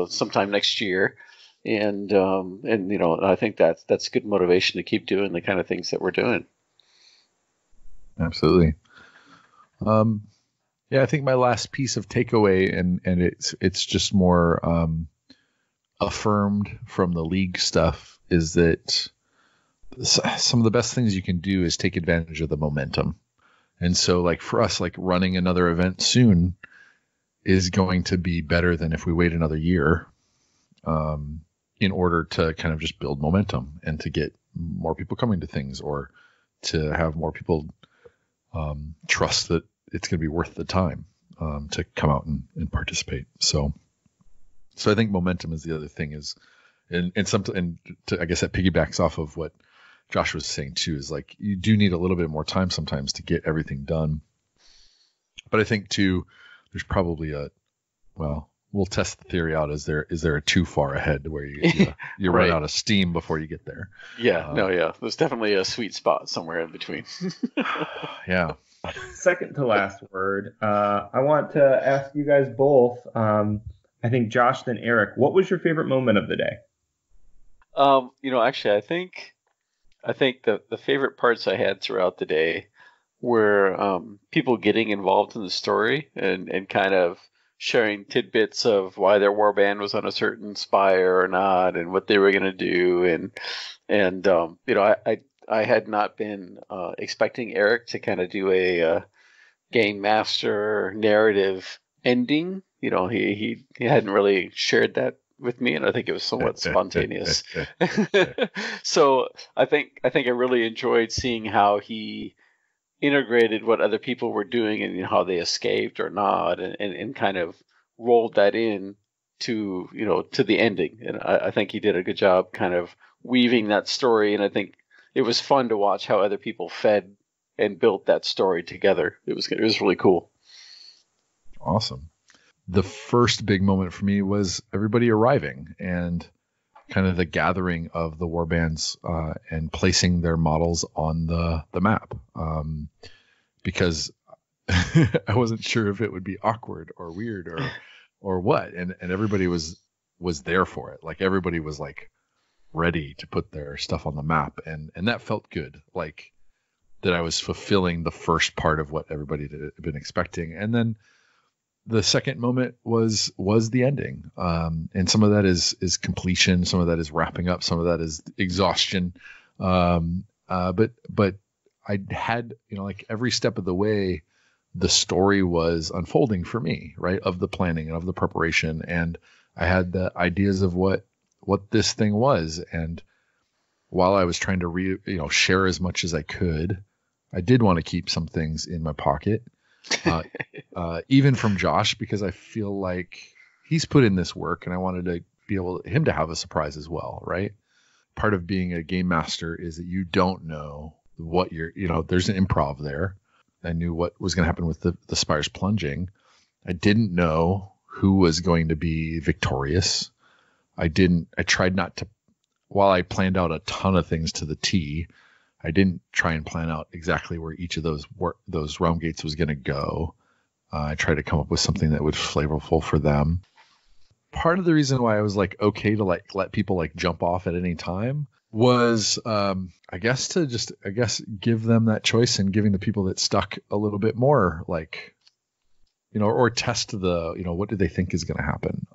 sometime next year. And I think that's good motivation to keep doing the kind of things that we're doing. Absolutely. Yeah, I think my last piece of takeaway, and it's just more affirmed from the league stuff, is that some of the best things you can do is take advantage of the momentum. And so, like for us, like running another event soon is going to be better than if we wait another year, in order to kind of just build momentum and to get more people coming to things, or to have more people trust that it's going to be worth the time to come out and participate. So I think momentum is the other thing, is, and I guess that piggybacks off of what Josh was saying too, is like you do need a little bit more time sometimes to get everything done. But I think too, there's probably we'll test the theory out. Is there a too far ahead where you Right. run out of steam before you get there? Yeah. There's definitely a sweet spot somewhere in between. Yeah. Second to last word. I want to ask you guys both. I think Josh, then Eric. What was your favorite moment of the day? Actually, I think the favorite parts I had throughout the day were people getting involved in the story and kind of sharing tidbits of why their warband was on a certain spire or not, and what they were going to do, and I had not been expecting Eric to kind of do a game master narrative ending. He hadn't really shared that with me, and I think it was somewhat spontaneous. So I think I really enjoyed seeing how he integrated what other people were doing and how they escaped or not, and kind of rolled that in to the ending. And I think he did a good job kind of weaving that story, and I think it was fun to watch how other people fed and built that story together. It was really cool. Awesome. The first big moment for me was everybody arriving and kind of the gathering of the warbands and placing their models on the map, because I wasn't sure if it would be awkward or weird or what, and everybody was there for it. Like everybody was like ready to put their stuff on the map, and that felt good, like that I was fulfilling the first part of what everybody had been expecting. And then the second moment was the ending, and some of that is completion, some of that is wrapping up, some of that is exhaustion, but I had, like every step of the way the story was unfolding for me, right, of the planning and of the preparation, and I had the ideas of what this thing was. And while I was trying to share as much as I could, I did want to keep some things in my pocket, even from Josh, because I feel like he's put in this work and I wanted to be him to have a surprise as well, right? Part of being a game master is that you don't know what there's an improv there. I knew what was going to happen with the Spires plunging. I didn't know who was going to be victorious. I tried not to, while I planned out a ton of things to the T, I didn't try and plan out exactly where each of those realm gates was going to go. I tried to come up with something that was flavorful for them. Part of the reason why I was like okay to like let people like jump off at any time was I guess give them that choice, and giving the people that stuck a little bit more, like, or test what do they think is going to happen.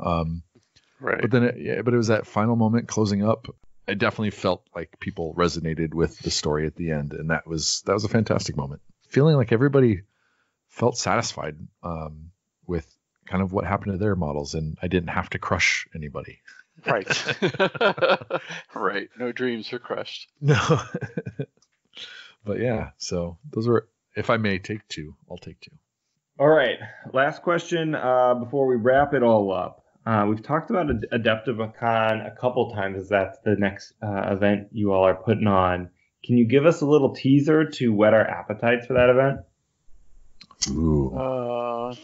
Right. But then it was that final moment closing up. I definitely felt like people resonated with the story at the end, and that was a fantastic moment. Feeling like everybody felt satisfied with kind of what happened to their models, and I didn't have to crush anybody. Right. Right. No dreams were crushed. No. But yeah, so those were, if I may take two, I'll take two. All right. Last question before we wrap it all up. We've talked about Adepticon a couple times, as that's the next event you all are putting on. Can you give us a little teaser to whet our appetites for that event? Ooh.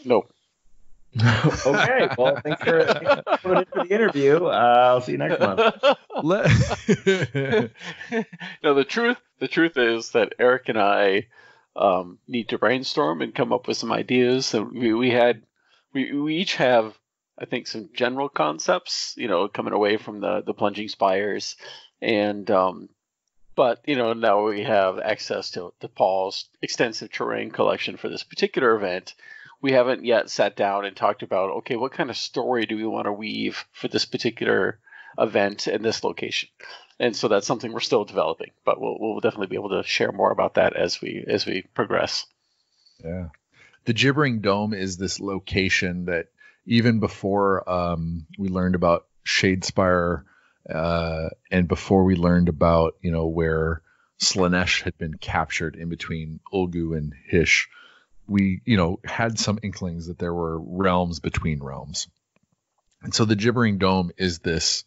No. Okay, well, thanks for coming in for the interview. I'll see you next month. No, the truth is that Eric and I need to brainstorm and come up with some ideas. And we each have, I think, some general concepts, coming away from the Plunging Spires, and but now we have access to Paul's extensive terrain collection for this particular event. We haven't yet sat down and talked about, okay, what kind of story do we want to weave for this particular event and this location? And so that's something we're still developing, but we'll definitely be able to share more about that as we progress. Yeah. The Gibbering Dome is this location that even before we learned about Shadespire and before we learned about, where Slaanesh had been captured in between Ulgu and Hish, we, had some inklings that there were realms between realms. And so the Gibbering Dome is this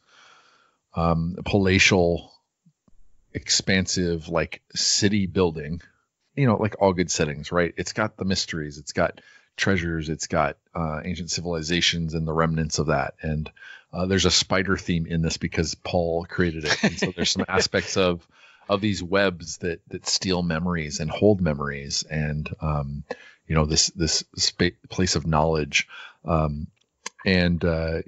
palatial, expansive, like city building, like all good settings, right? It's got the mysteries, it's got treasures, it's got ancient civilizations and the remnants of that. And there's a spider theme in this because Paul created it. And so there's some aspects of these webs that steal memories and hold memories, and this place of knowledge, and so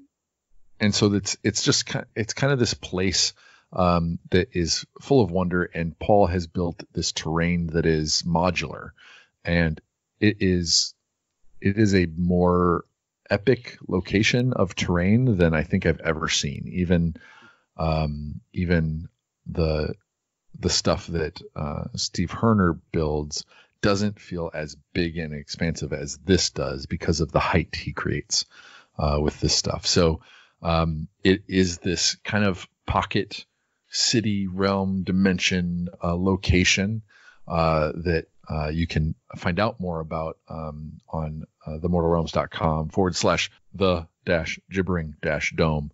it's kind of this place that is full of wonder. And Paul has built this terrain that is modular, and it is a more epic location of terrain than I think I've ever seen. Even the stuff that Steve Herner builds doesn't feel as big and expansive as this does because of the height he creates with this stuff. So it is this kind of pocket city realm dimension location that you can find out more about on themortalrealms.com/the-gibbering-dome.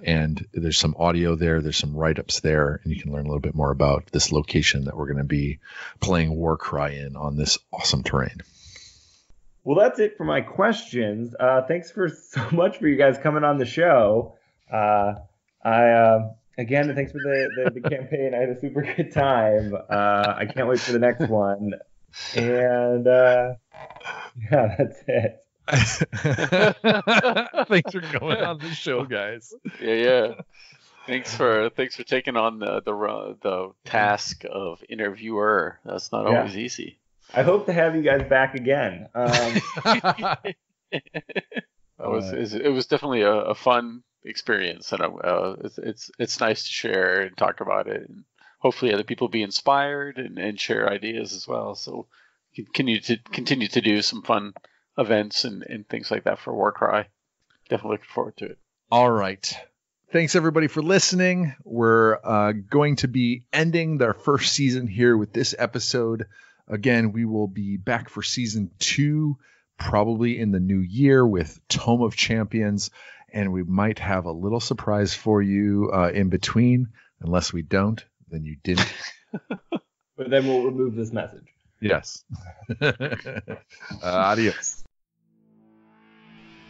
And there's some audio there, there's some write-ups there, and you can learn a little bit more about this location that we're going to be playing Warcry in on this awesome terrain. Well, that's it for my questions. Thanks so much for you guys coming on the show. Again, thanks for the campaign. I had a super good time. I can't wait for the next one. And yeah, that's it. Thanks for coming on the show, guys. Yeah. Thanks for taking on the task of interviewer. That's not always easy. I hope to have you guys back again. It was definitely a fun experience, and it's nice to share and talk about it, and hopefully other people be inspired and share ideas as well. So continue to do some fun events and things like that for Warcry. Definitely looking forward to it. All right. Thanks everybody for listening. We're going to be ending their first season here with this episode. Again, we will be back for season 2, probably in the new year with Tome of Champions. And we might have a little surprise for you in between. Unless we don't, then you didn't. But then we'll remove this message. Yes. Adios.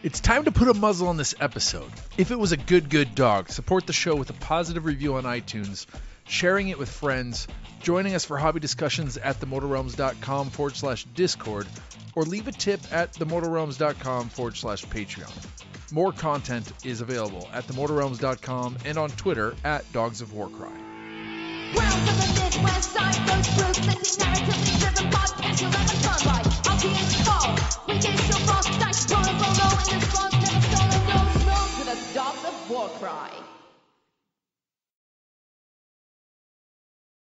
It's time to put a muzzle on this episode. If it was a good dog, support the show with a positive review on iTunes, sharing it with friends, joining us for hobby discussions at themortalrealms.com/Discord, or leave a tip at themortalrealms.com/Patreon. More content is available at themortalrealms.com and on Twitter at Dogs of Warcry. Welcome to the Midwest side, those ruthless, narratively driven podcasts you'll have a fun ride. I'll be in fall. We get so frost, dice, rolling, roll, in the swamp, never stolen, no snow to the Dogs of Warcry.